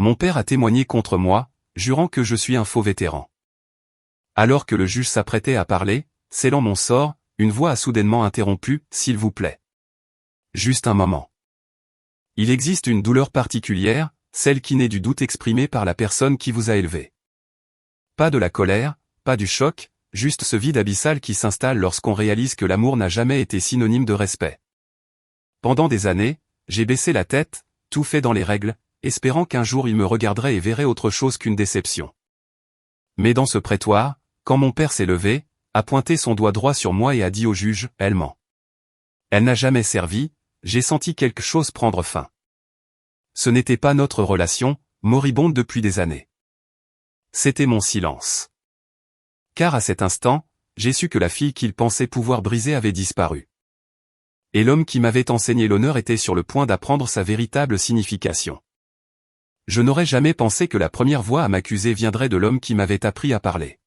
Mon père a témoigné contre moi, jurant que je suis un faux vétéran. Alors que le juge s'apprêtait à parler, scellant mon sort, une voix a soudainement interrompu, « S'il vous plaît. Juste un moment. Il existe une douleur particulière, celle qui naît du doute exprimé par la personne qui vous a élevé. Pas de la colère, pas du choc, juste ce vide abyssal qui s'installe lorsqu'on réalise que l'amour n'a jamais été synonyme de respect. Pendant des années, j'ai baissé la tête, tout fait dans les règles, espérant qu'un jour il me regarderait et verrait autre chose qu'une déception. Mais dans ce prétoire, quand mon père s'est levé, a pointé son doigt droit sur moi et a dit au juge, « Elle ment. Elle n'a jamais servi », j'ai senti quelque chose prendre fin. Ce n'était pas notre relation, moribonde depuis des années. C'était mon silence. Car à cet instant, j'ai su que la fille qu'il pensait pouvoir briser avait disparu. Et l'homme qui m'avait enseigné l'honneur était sur le point d'apprendre sa véritable signification. Je n'aurais jamais pensé que la première voix à m'accuser viendrait de l'homme qui m'avait appris à parler.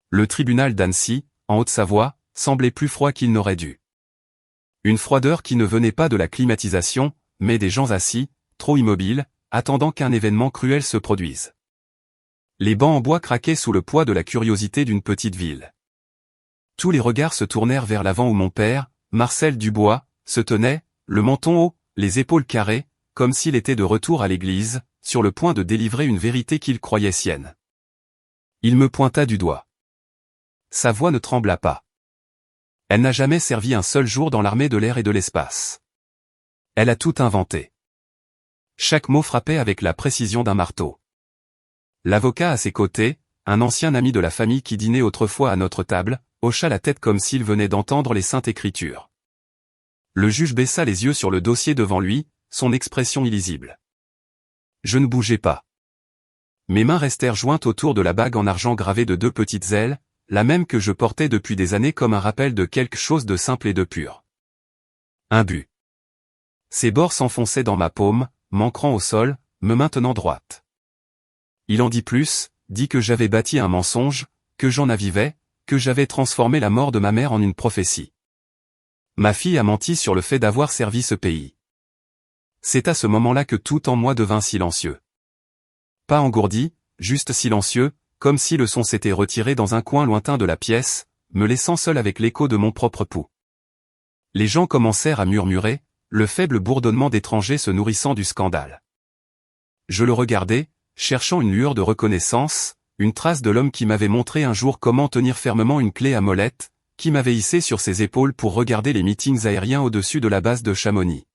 Le tribunal d'Annecy, en Haute-Savoie, semblait plus froid qu'il n'aurait dû. Une froideur qui ne venait pas de la climatisation, mais des gens assis, trop immobiles, attendant qu'un événement cruel se produise. Les bancs en bois craquaient sous le poids de la curiosité d'une petite ville. Tous les regards se tournèrent vers l'avant où mon père, Marcel Dubois, se tenait, le menton haut, les épaules carrées, comme s'il était de retour à l'église, sur le point de délivrer une vérité qu'il croyait sienne. Il me pointa du doigt. Sa voix ne trembla pas. Elle n'a jamais servi un seul jour dans l'armée de l'air et de l'espace. Elle a tout inventé. Chaque mot frappait avec la précision d'un marteau. L'avocat à ses côtés, un ancien ami de la famille qui dînait autrefois à notre table, hocha la tête comme s'il venait d'entendre les saintes écritures. Le juge baissa les yeux sur le dossier devant lui, son expression illisible. Je ne bougeais pas. Mes mains restèrent jointes autour de la bague en argent gravée de 2 petites ailes, la même que je portais depuis des années comme un rappel de quelque chose de simple et de pur. Un but. Ses bords s'enfonçaient dans ma paume, m'ancrant au sol, me maintenant droite. Il en dit plus, dit que j'avais bâti un mensonge, que j'en avivais, que j'avais transformé la mort de ma mère en une prophétie. Ma fille a menti sur le fait d'avoir servi ce pays. C'est à ce moment-là que tout en moi devint silencieux. Pas engourdi, juste silencieux, comme si le son s'était retiré dans un coin lointain de la pièce, me laissant seul avec l'écho de mon propre pouls. Les gens commencèrent à murmurer, le faible bourdonnement d'étrangers se nourrissant du scandale. Je le regardais, cherchant une lueur de reconnaissance, une trace de l'homme qui m'avait montré un jour comment tenir fermement une clé à molette, qui m'avait hissé sur ses épaules pour regarder les meetings aériens au-dessus de la base de Chamonix.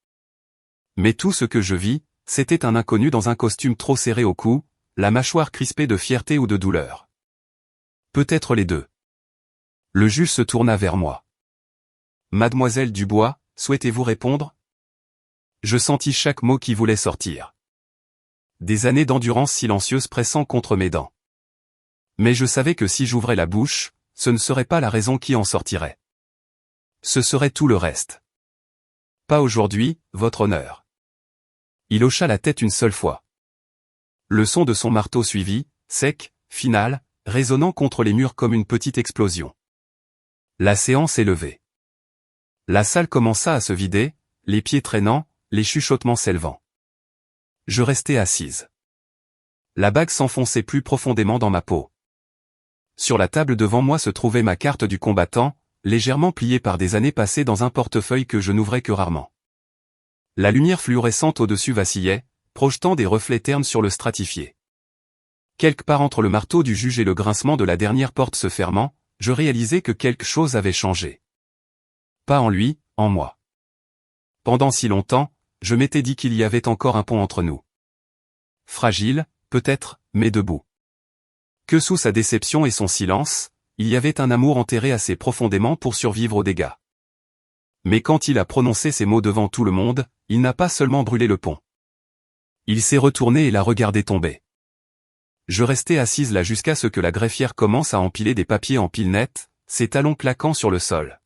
Mais tout ce que je vis, c'était un inconnu dans un costume trop serré au cou, la mâchoire crispée de fierté ou de douleur. Peut-être les deux. Le juge se tourna vers moi. « Mademoiselle Dubois, souhaitez-vous répondre ?» Je sentis chaque mot qui voulait sortir. Des années d'endurance silencieuse pressant contre mes dents. Mais je savais que si j'ouvrais la bouche, ce ne serait pas la raison qui en sortirait. Ce serait tout le reste. « Pas aujourd'hui, votre honneur. » Il hocha la tête une seule fois. Le son de son marteau suivit, sec, final, résonnant contre les murs comme une petite explosion. La séance est levée. La salle commença à se vider, les pieds traînant, les chuchotements s'élevant. Je restais assise. La bague s'enfonçait plus profondément dans ma peau. Sur la table devant moi se trouvait ma carte du combattant, légèrement pliée par des années passées dans un portefeuille que je n'ouvrais que rarement. La lumière fluorescente au-dessus vacillait, projetant des reflets ternes sur le stratifié. Quelque part entre le marteau du juge et le grincement de la dernière porte se fermant, je réalisais que quelque chose avait changé. Pas en lui, en moi. Pendant si longtemps, je m'étais dit qu'il y avait encore un pont entre nous. Fragile, peut-être, mais debout. Que sous sa déception et son silence, il y avait un amour enterré assez profondément pour survivre aux dégâts. Mais quand il a prononcé ces mots devant tout le monde, il n'a pas seulement brûlé le pont. Il s'est retourné et l'a regardé tomber. Je restais assise là jusqu'à ce que la greffière commence à empiler des papiers en pile nette, ses talons claquant sur le sol.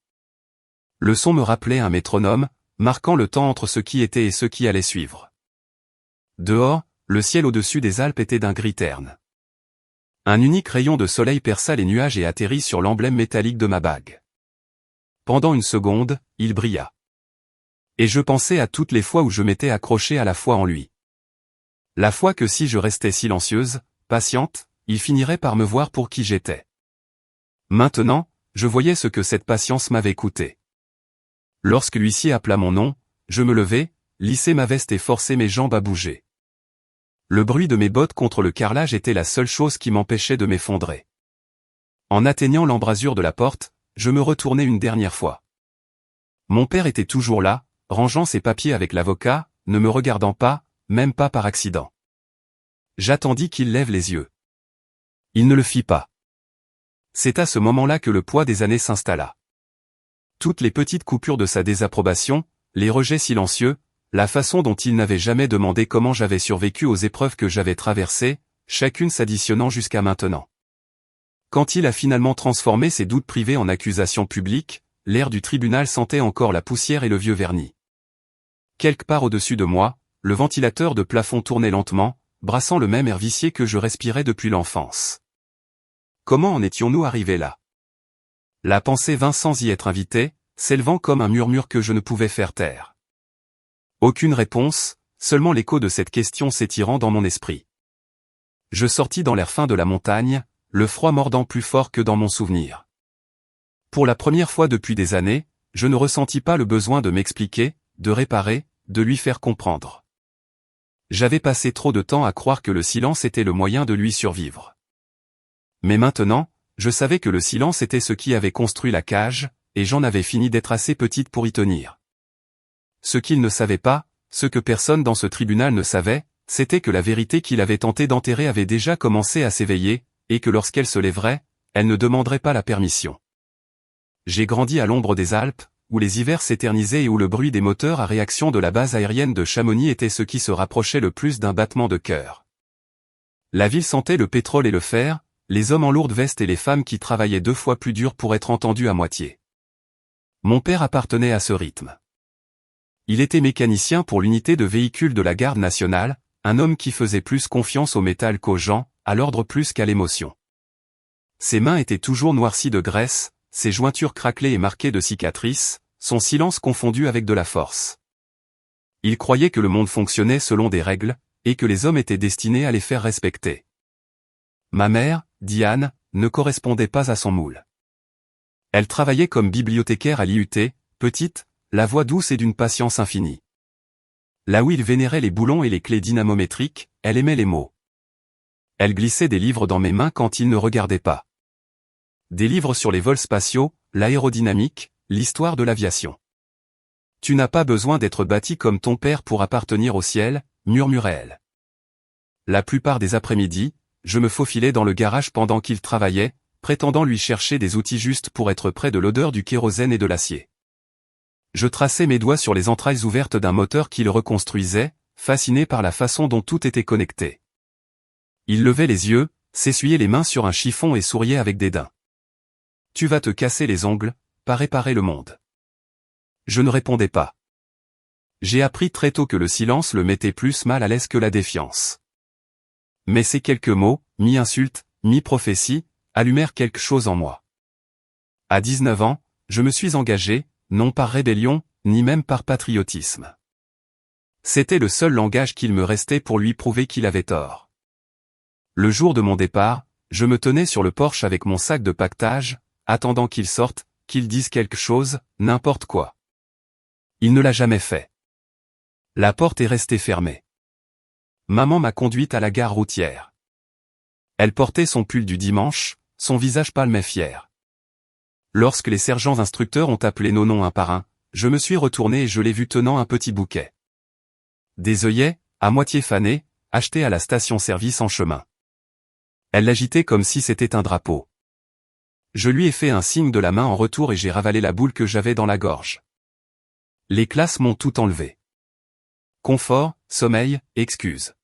Le son me rappelait un métronome, marquant le temps entre ce qui était et ce qui allait suivre. Dehors, le ciel au-dessus des Alpes était d'un gris terne. Un unique rayon de soleil perça les nuages et atterrit sur l'emblème métallique de ma bague. Pendant une seconde, il brilla. Et je pensais à toutes les fois où je m'étais accroché à la foi en lui. La fois que si je restais silencieuse, patiente, il finirait par me voir pour qui j'étais. Maintenant, je voyais ce que cette patience m'avait coûté. Lorsque l'huissier appela mon nom, je me levai, lissai ma veste et forçai mes jambes à bouger. Le bruit de mes bottes contre le carrelage était la seule chose qui m'empêchait de m'effondrer. En atteignant l'embrasure de la porte, je me retournai une dernière fois. Mon père était toujours là, rangeant ses papiers avec l'avocat, ne me regardant pas, même pas par accident. J'attendis qu'il lève les yeux. Il ne le fit pas. C'est à ce moment-là que le poids des années s'installa. Toutes les petites coupures de sa désapprobation, les rejets silencieux, la façon dont il n'avait jamais demandé comment j'avais survécu aux épreuves que j'avais traversées, chacune s'additionnant jusqu'à maintenant. Quand il a finalement transformé ses doutes privés en accusations publiques, l'air du tribunal sentait encore la poussière et le vieux vernis. Quelque part au-dessus de moi, le ventilateur de plafond tournait lentement, brassant le même air vicié que je respirais depuis l'enfance. Comment en étions-nous arrivés là? La pensée vint sans y être invitée, s'élevant comme un murmure que je ne pouvais faire taire. Aucune réponse, seulement l'écho de cette question s'étirant dans mon esprit. Je sortis dans l'air fin de la montagne, le froid mordant plus fort que dans mon souvenir. Pour la première fois depuis des années, je ne ressentis pas le besoin de m'expliquer, de réparer, de lui faire comprendre. J'avais passé trop de temps à croire que le silence était le moyen de lui survivre. Mais maintenant, je savais que le silence était ce qui avait construit la cage, et j'en avais fini d'être assez petite pour y tenir. Ce qu'il ne savait pas, ce que personne dans ce tribunal ne savait, c'était que la vérité qu'il avait tenté d'enterrer avait déjà commencé à s'éveiller, et que lorsqu'elle se lèverait, elle ne demanderait pas la permission. J'ai grandi à l'ombre des Alpes, où les hivers s'éternisaient et où le bruit des moteurs à réaction de la base aérienne de Chamonix était ce qui se rapprochait le plus d'un battement de cœur. La ville sentait le pétrole et le fer, les hommes en lourde veste et les femmes qui travaillaient 2 fois plus dur pour être entendus à moitié. Mon père appartenait à ce rythme. Il était mécanicien pour l'unité de véhicules de la garde nationale, un homme qui faisait plus confiance au métal qu'aux gens, à l'ordre plus qu'à l'émotion. Ses mains étaient toujours noircies de graisse, ses jointures craquelées et marquées de cicatrices, son silence confondu avec de la force. Il croyait que le monde fonctionnait selon des règles, et que les hommes étaient destinés à les faire respecter. Ma mère, Diane, ne correspondait pas à son moule. Elle travaillait comme bibliothécaire à l'IUT, petite, la voix douce et d'une patience infinie. Là où il vénérait les boulons et les clés dynamométriques, elle aimait les mots. Elle glissait des livres dans mes mains quand il ne regardait pas. Des livres sur les vols spatiaux, l'aérodynamique, l'histoire de l'aviation. Tu n'as pas besoin d'être bâti comme ton père pour appartenir au ciel, murmurait-elle. La plupart des après-midi, je me faufilais dans le garage pendant qu'il travaillait, prétendant lui chercher des outils justes pour être près de l'odeur du kérosène et de l'acier. Je traçais mes doigts sur les entrailles ouvertes d'un moteur qu'il reconstruisait, fasciné par la façon dont tout était connecté. Il levait les yeux, s'essuyait les mains sur un chiffon et souriait avec dédain. Tu vas te casser les ongles, pas réparer le monde. Je ne répondais pas. J'ai appris très tôt que le silence le mettait plus mal à l'aise que la défiance. Mais ces quelques mots, mi-insulte, mi-prophétie, allumèrent quelque chose en moi. À 19 ans, je me suis engagé, non par rébellion, ni même par patriotisme. C'était le seul langage qu'il me restait pour lui prouver qu'il avait tort. Le jour de mon départ, je me tenais sur le porche avec mon sac de paquetage, attendant qu'il sorte, qu'il dise quelque chose, n'importe quoi. Il ne l'a jamais fait. La porte est restée fermée. Maman m'a conduite à la gare routière. Elle portait son pull du dimanche, son visage pâle mais fier. Lorsque les sergents instructeurs ont appelé nos noms un par un, je me suis retourné et je l'ai vue tenant un petit bouquet. Des œillets, à moitié fanés, achetés à la station-service en chemin. Elle l'agitait comme si c'était un drapeau. Je lui ai fait un signe de la main en retour et j'ai ravalé la boule que j'avais dans la gorge. Les classes m'ont tout enlevé. Confort, sommeil, excuses.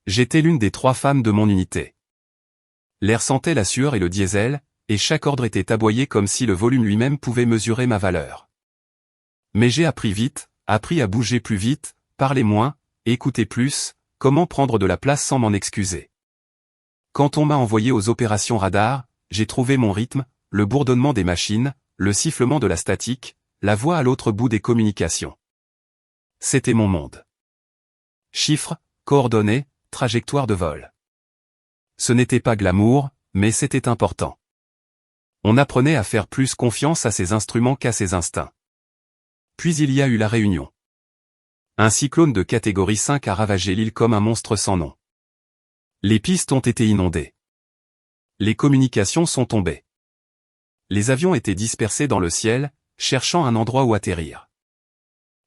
J'étais l'une des 3 femmes de mon unité. L'air sentait la sueur et le diesel, et chaque ordre était aboyé comme si le volume lui-même pouvait mesurer ma valeur. Mais j'ai appris vite, appris à bouger plus vite, parler moins, écouter plus, comment prendre de la place sans m'en excuser. Quand on m'a envoyé aux opérations radar, j'ai trouvé mon rythme, le bourdonnement des machines, le sifflement de la statique, la voix à l'autre bout des communications. C'était mon monde. Chiffres, coordonnées, trajectoire de vol. Ce n'était pas glamour, mais c'était important. On apprenait à faire plus confiance à ses instruments qu'à ses instincts. Puis il y a eu la Réunion. Un cyclone de catégorie 5 a ravagé l'île comme un monstre sans nom. Les pistes ont été inondées. Les communications sont tombées. Les avions étaient dispersés dans le ciel, cherchant un endroit où atterrir.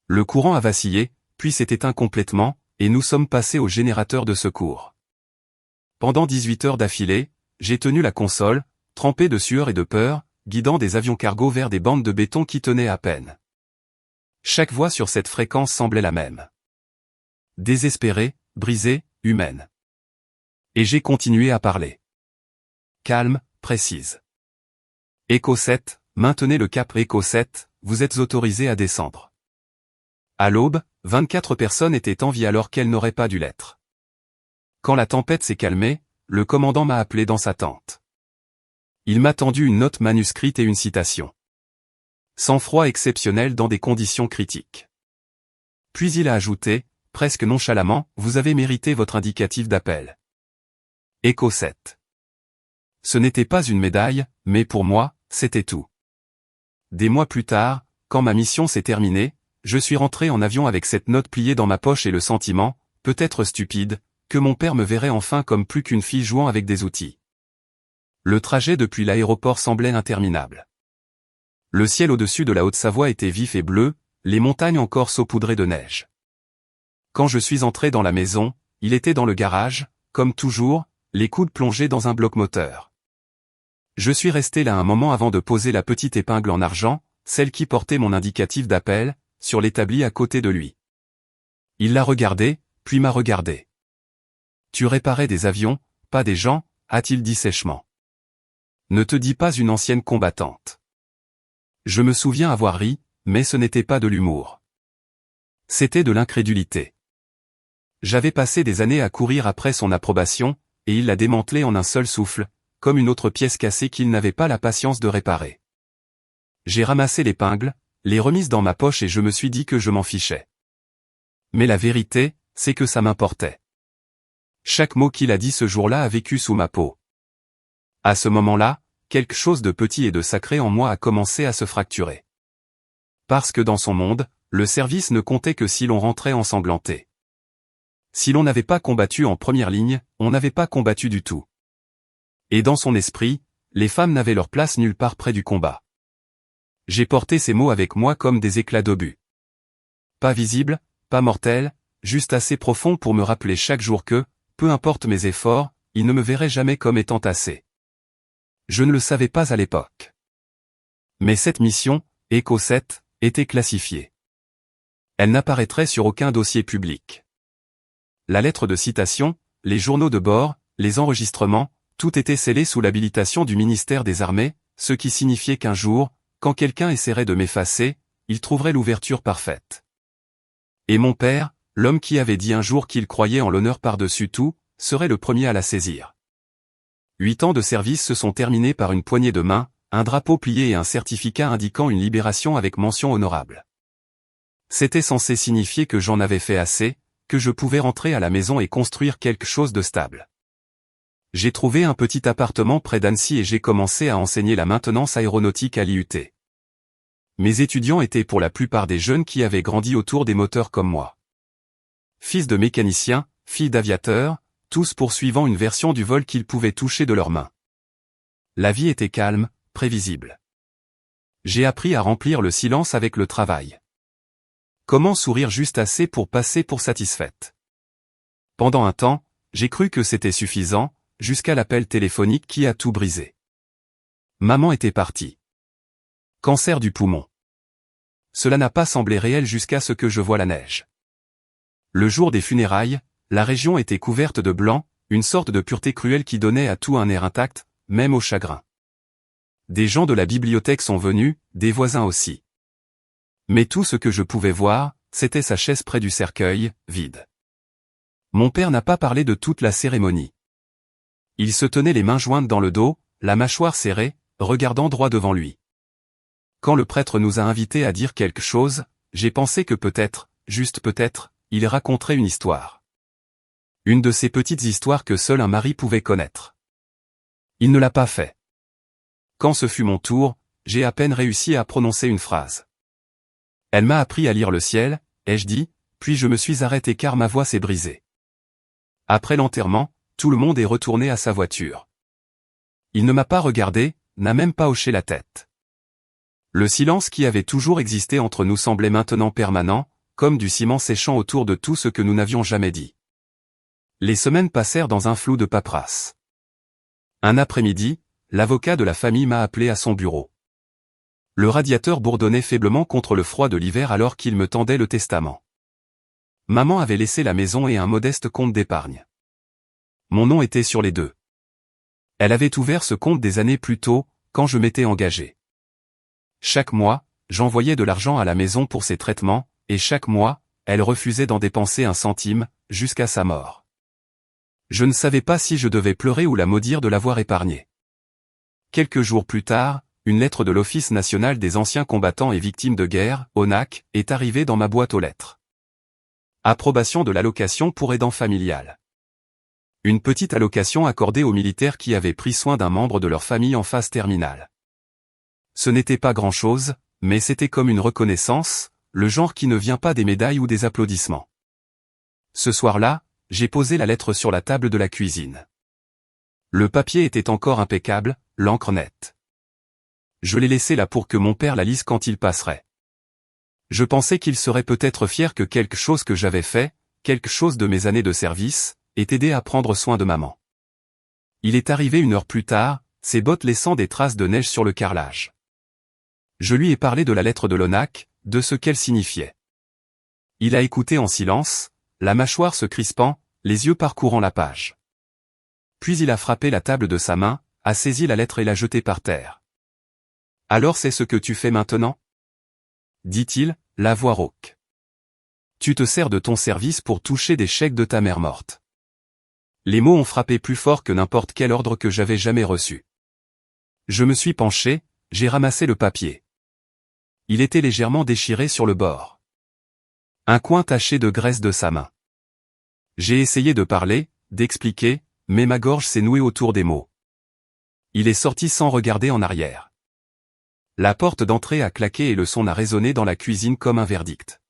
Le courant a vacillé, puis s'est éteint complètement, et nous sommes passés au générateur de secours. Pendant 18 heures d'affilée, j'ai tenu la console, trempé de sueur et de peur, guidant des avions cargo vers des bandes de béton qui tenaient à peine. Chaque voix sur cette fréquence semblait la même. Désespérée, brisée, humaine. Et j'ai continué à parler. Calme, précise. Echo 7, maintenez le cap Echo 7, vous êtes autorisé à descendre. À l'aube, 24 personnes étaient en vie alors qu'elles n'auraient pas dû l'être. Quand la tempête s'est calmée, le commandant m'a appelé dans sa tente. Il m'a tendu une note manuscrite et une citation. Sang-froid exceptionnel dans des conditions critiques. Puis il a ajouté, presque nonchalamment, vous avez mérité votre indicatif d'appel. Echo 7. Ce n'était pas une médaille, mais pour moi, c'était tout. Des mois plus tard, quand ma mission s'est terminée, je suis rentré en avion avec cette note pliée dans ma poche et le sentiment, peut-être stupide, que mon père me verrait enfin comme plus qu'une fille jouant avec des outils. Le trajet depuis l'aéroport semblait interminable. Le ciel au-dessus de la Haute-Savoie était vif et bleu, les montagnes encore saupoudrées de neige. Quand je suis entré dans la maison, il était dans le garage, comme toujours, les coudes plongés dans un bloc moteur. Je suis resté là un moment avant de poser la petite épingle en argent, celle qui portait mon indicatif d'appel, sur l'établi à côté de lui. Il l'a regardé, puis m'a regardé. Tu réparais des avions, pas des gens, a-t-il dit sèchement. Ne te dis pas une ancienne combattante. Je me souviens avoir ri, mais ce n'était pas de l'humour. C'était de l'incrédulité. J'avais passé des années à courir après son approbation, et il l'a démantelée en un seul souffle, comme une autre pièce cassée qu'il n'avait pas la patience de réparer. J'ai ramassé l'épingle, l'ai remise dans ma poche et je me suis dit que je m'en fichais. Mais la vérité, c'est que ça m'importait. Chaque mot qu'il a dit ce jour-là a vécu sous ma peau. À ce moment-là, quelque chose de petit et de sacré en moi a commencé à se fracturer. Parce que dans son monde, le service ne comptait que si l'on rentrait ensanglanté. Si l'on n'avait pas combattu en première ligne, on n'avait pas combattu du tout. Et dans son esprit, les femmes n'avaient leur place nulle part près du combat. J'ai porté ces mots avec moi comme des éclats d'obus. Pas visibles, pas mortels, juste assez profonds pour me rappeler chaque jour que, peu importe mes efforts, il ne me verrait jamais comme étant assez. Je ne le savais pas à l'époque. Mais cette mission, Echo 7, était classifiée. Elle n'apparaîtrait sur aucun dossier public. La lettre de citation, les journaux de bord, les enregistrements, tout était scellé sous l'habilitation du ministère des Armées, ce qui signifiait qu'un jour, quand quelqu'un essaierait de m'effacer, il trouverait l'ouverture parfaite. Et mon père, l'homme qui avait dit un jour qu'il croyait en l'honneur par-dessus tout, serait le premier à la saisir. 8 ans de service se sont terminés par une poignée de main, un drapeau plié et un certificat indiquant une libération avec mention honorable. C'était censé signifier que j'en avais fait assez, que je pouvais rentrer à la maison et construire quelque chose de stable. J'ai trouvé un petit appartement près d'Annecy et j'ai commencé à enseigner la maintenance aéronautique à l'IUT. Mes étudiants étaient pour la plupart des jeunes qui avaient grandi autour des moteurs comme moi. Fils de mécaniciens, filles d'aviateurs, tous poursuivant une version du vol qu'ils pouvaient toucher de leurs mains. La vie était calme, prévisible. J'ai appris à remplir le silence avec le travail. Comment sourire juste assez pour passer pour satisfaite. Pendant un temps, j'ai cru que c'était suffisant, jusqu'à l'appel téléphonique qui a tout brisé. Maman était partie. Cancer du poumon. Cela n'a pas semblé réel jusqu'à ce que je voie la neige. Le jour des funérailles, la région était couverte de blanc, une sorte de pureté cruelle qui donnait à tout un air intact, même au chagrin. Des gens de la bibliothèque sont venus, des voisins aussi. Mais tout ce que je pouvais voir, c'était sa chaise près du cercueil, vide. Mon père n'a pas parlé de toute la cérémonie. Il se tenait les mains jointes dans le dos, la mâchoire serrée, regardant droit devant lui. Quand le prêtre nous a invités à dire quelque chose, j'ai pensé que peut-être, juste peut-être, il raconterait une histoire. Une de ces petites histoires que seul un mari pouvait connaître. Il ne l'a pas fait. Quand ce fut mon tour, j'ai à peine réussi à prononcer une phrase. Elle m'a appris à lire le ciel, ai-je dit, puis je me suis arrêté car ma voix s'est brisée. Après l'enterrement, tout le monde est retourné à sa voiture. Il ne m'a pas regardé, n'a même pas hoché la tête. Le silence qui avait toujours existé entre nous semblait maintenant permanent, comme du ciment séchant autour de tout ce que nous n'avions jamais dit. Les semaines passèrent dans un flou de paperasse. Un après-midi, l'avocat de la famille m'a appelé à son bureau. Le radiateur bourdonnait faiblement contre le froid de l'hiver alors qu'il me tendait le testament. Maman avait laissé la maison et un modeste compte d'épargne. Mon nom était sur les deux. Elle avait ouvert ce compte des années plus tôt, quand je m'étais engagé. Chaque mois, j'envoyais de l'argent à la maison pour ses traitements, et chaque mois, elle refusait d'en dépenser un centime, jusqu'à sa mort. Je ne savais pas si je devais pleurer ou la maudire de l'avoir épargnée. Quelques jours plus tard, une lettre de l'Office national des anciens combattants et victimes de guerre, ONAC, est arrivée dans ma boîte aux lettres. Approbation de l'allocation pour aidant familial. Une petite allocation accordée aux militaires qui avaient pris soin d'un membre de leur famille en phase terminale. Ce n'était pas grand-chose, mais c'était comme une reconnaissance, le genre qui ne vient pas des médailles ou des applaudissements. Ce soir-là, j'ai posé la lettre sur la table de la cuisine. Le papier était encore impeccable, l'encre nette. Je l'ai laissé là pour que mon père la lise quand il passerait. Je pensais qu'il serait peut-être fier que quelque chose que j'avais fait, quelque chose de mes années de service, ait aidé à prendre soin de maman. Il est arrivé 1 heure plus tard, ses bottes laissant des traces de neige sur le carrelage. Je lui ai parlé de la lettre de l'ONAC, de ce qu'elle signifiait. Il a écouté en silence, la mâchoire se crispant, les yeux parcourant la page. Puis il a frappé la table de sa main, a saisi la lettre et l'a jetée par terre. « Alors c'est ce que tu fais maintenant ?» dit-il, la voix rauque. « Tu te sers de ton service pour toucher des chèques de ta mère morte. » Les mots ont frappé plus fort que n'importe quel ordre que j'avais jamais reçu. Je me suis penché, j'ai ramassé le papier. Il était légèrement déchiré sur le bord. Un coin taché de graisse de sa main. J'ai essayé de parler, d'expliquer, mais ma gorge s'est nouée autour des mots. Il est sorti sans regarder en arrière. La porte d'entrée a claqué et le son a résonné dans la cuisine comme un verdict.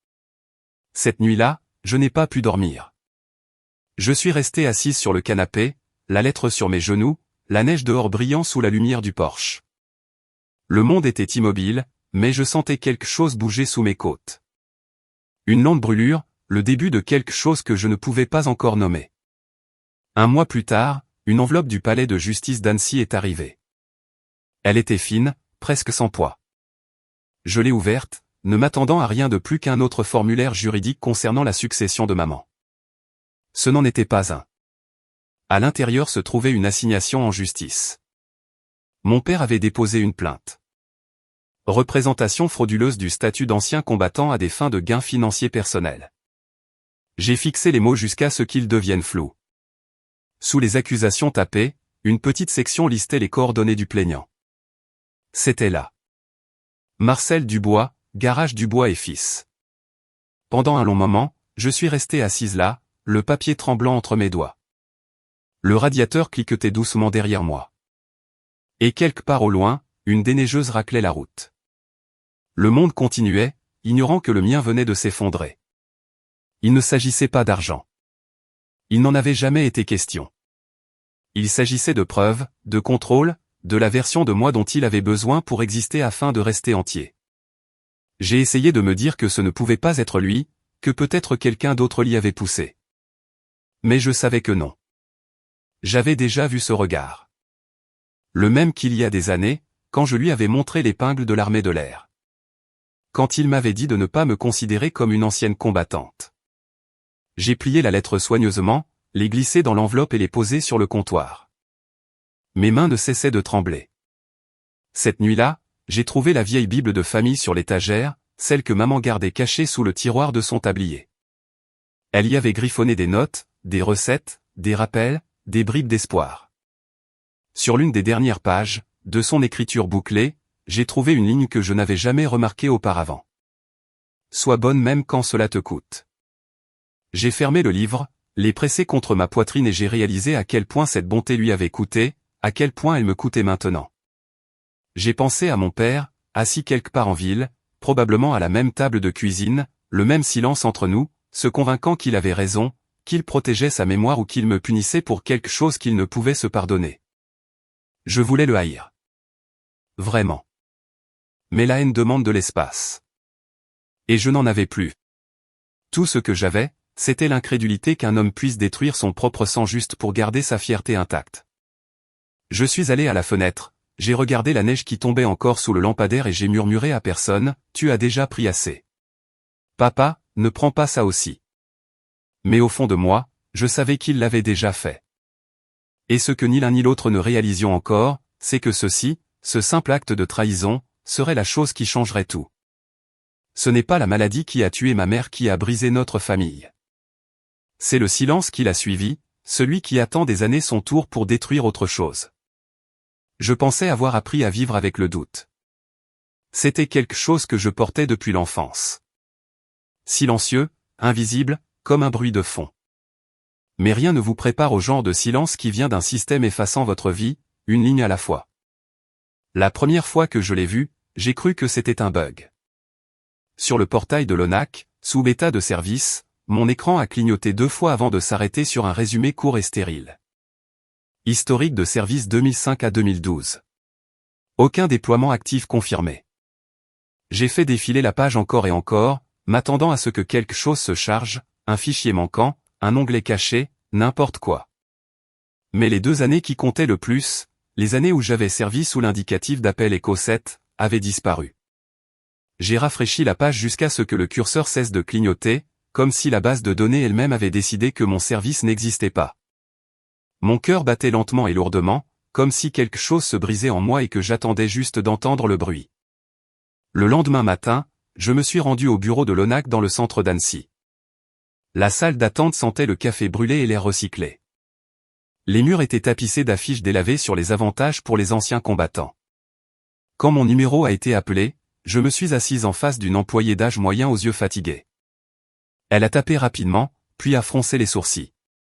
Cette nuit-là, je n'ai pas pu dormir. Je suis resté assise sur le canapé, la lettre sur mes genoux, la neige dehors brillant sous la lumière du porche. Le monde était immobile, mais je sentais quelque chose bouger sous mes côtes. Une lente brûlure, le début de quelque chose que je ne pouvais pas encore nommer. 1 mois plus tard, une enveloppe du palais de justice d'Annecy est arrivée. Elle était fine, presque sans poids. Je l'ai ouverte, ne m'attendant à rien de plus qu'un autre formulaire juridique concernant la succession de maman. Ce n'en était pas un. À l'intérieur se trouvait une assignation en justice. Mon père avait déposé une plainte. Représentation frauduleuse du statut d'ancien combattant à des fins de gains financiers personnels. J'ai fixé les mots jusqu'à ce qu'ils deviennent flous. Sous les accusations tapées, une petite section listait les coordonnées du plaignant. C'était là. Marcel Dubois, Garage Dubois et Fils. Pendant un long moment, je suis resté assise là, le papier tremblant entre mes doigts. Le radiateur cliquetait doucement derrière moi. Et quelque part au loin, une déneigeuse raclait la route. Le monde continuait, ignorant que le mien venait de s'effondrer. Il ne s'agissait pas d'argent. Il n'en avait jamais été question. Il s'agissait de preuves, de contrôle, de la version de moi dont il avait besoin pour exister afin de rester entier. J'ai essayé de me dire que ce ne pouvait pas être lui, que peut-être quelqu'un d'autre l'y avait poussé. Mais je savais que non. J'avais déjà vu ce regard. Le même qu'il y a des années, quand je lui avais montré l'épingle de l'armée de l'air. Quand il m'avait dit de ne pas me considérer comme une ancienne combattante. J'ai plié la lettre soigneusement, les glissé dans l'enveloppe et les posé sur le comptoir. Mes mains ne cessaient de trembler. Cette nuit-là, j'ai trouvé la vieille Bible de famille sur l'étagère, celle que maman gardait cachée sous le tiroir de son tablier. Elle y avait griffonné des notes, des recettes, des rappels, des bribes d'espoir. Sur l'une des dernières pages, de son écriture bouclée, j'ai trouvé une ligne que je n'avais jamais remarquée auparavant. Sois bonne même quand cela te coûte. J'ai fermé le livre, les presser contre ma poitrine et j'ai réalisé à quel point cette bonté lui avait coûté, à quel point elle me coûtait maintenant. J'ai pensé à mon père, assis quelque part en ville, probablement à la même table de cuisine, le même silence entre nous, se convainquant qu'il avait raison, qu'il protégeait sa mémoire ou qu'il me punissait pour quelque chose qu'il ne pouvait se pardonner. Je voulais le haïr. Vraiment. Mais la haine demande de l'espace. Et je n'en avais plus. Tout ce que j'avais, c'était l'incrédulité qu'un homme puisse détruire son propre sang juste pour garder sa fierté intacte. Je suis allé à la fenêtre, j'ai regardé la neige qui tombait encore sous le lampadaire et j'ai murmuré à personne, « Tu as déjà pris assez. Papa, ne prends pas ça aussi. » Mais au fond de moi, je savais qu'il l'avait déjà fait. Et ce que ni l'un ni l'autre ne réalisions encore, c'est que ceci, ce simple acte de trahison, serait la chose qui changerait tout. Ce n'est pas la maladie qui a tué ma mère qui a brisé notre famille. C'est le silence qui l'a suivi, celui qui attend des années son tour pour détruire autre chose. Je pensais avoir appris à vivre avec le doute. C'était quelque chose que je portais depuis l'enfance. Silencieux, invisible, comme un bruit de fond. Mais rien ne vous prépare au genre de silence qui vient d'un système effaçant votre vie, une ligne à la fois. La première fois que je l'ai vu, j'ai cru que c'était un bug. Sur le portail de l'ONAC, sous bêta de service, mon écran a clignoté 2 fois avant de s'arrêter sur un résumé court et stérile. Historique de service 2005 à 2012. Aucun déploiement actif confirmé. J'ai fait défiler la page encore et encore, m'attendant à ce que quelque chose se charge, un fichier manquant, un onglet caché, n'importe quoi. Mais les 2 années qui comptaient le plus, les années où j'avais servi sous l'indicatif d'appel Echo 7, avaient disparu. J'ai rafraîchi la page jusqu'à ce que le curseur cesse de clignoter, comme si la base de données elle-même avait décidé que mon service n'existait pas. Mon cœur battait lentement et lourdement, comme si quelque chose se brisait en moi et que j'attendais juste d'entendre le bruit. Le lendemain matin, je me suis rendu au bureau de l'ONAC dans le centre d'Annecy. La salle d'attente sentait le café brûlé et l'air recyclé. Les murs étaient tapissés d'affiches délavées sur les avantages pour les anciens combattants. Quand mon numéro a été appelé, je me suis assise en face d'une employée d'âge moyen aux yeux fatigués. Elle a tapé rapidement, puis a froncé les sourcils.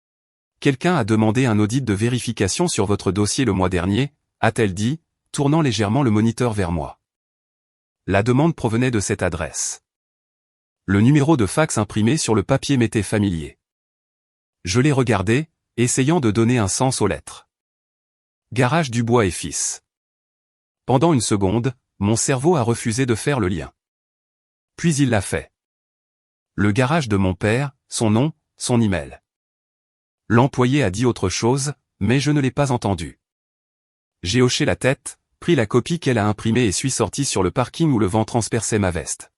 « Quelqu'un a demandé un audit de vérification sur votre dossier le mois dernier », a-t-elle dit, tournant légèrement le moniteur vers moi. La demande provenait de cette adresse. Le numéro de fax imprimé sur le papier m'était familier. Je l'ai regardé, essayant de donner un sens aux lettres. Garage Dubois et Fils. Pendant une seconde, mon cerveau a refusé de faire le lien. Puis il l'a fait. Le garage de mon père, son nom, son email. L'employé a dit autre chose, mais je ne l'ai pas entendu. J'ai hoché la tête, pris la copie qu'elle a imprimée et suis sorti sur le parking où le vent transperçait ma veste.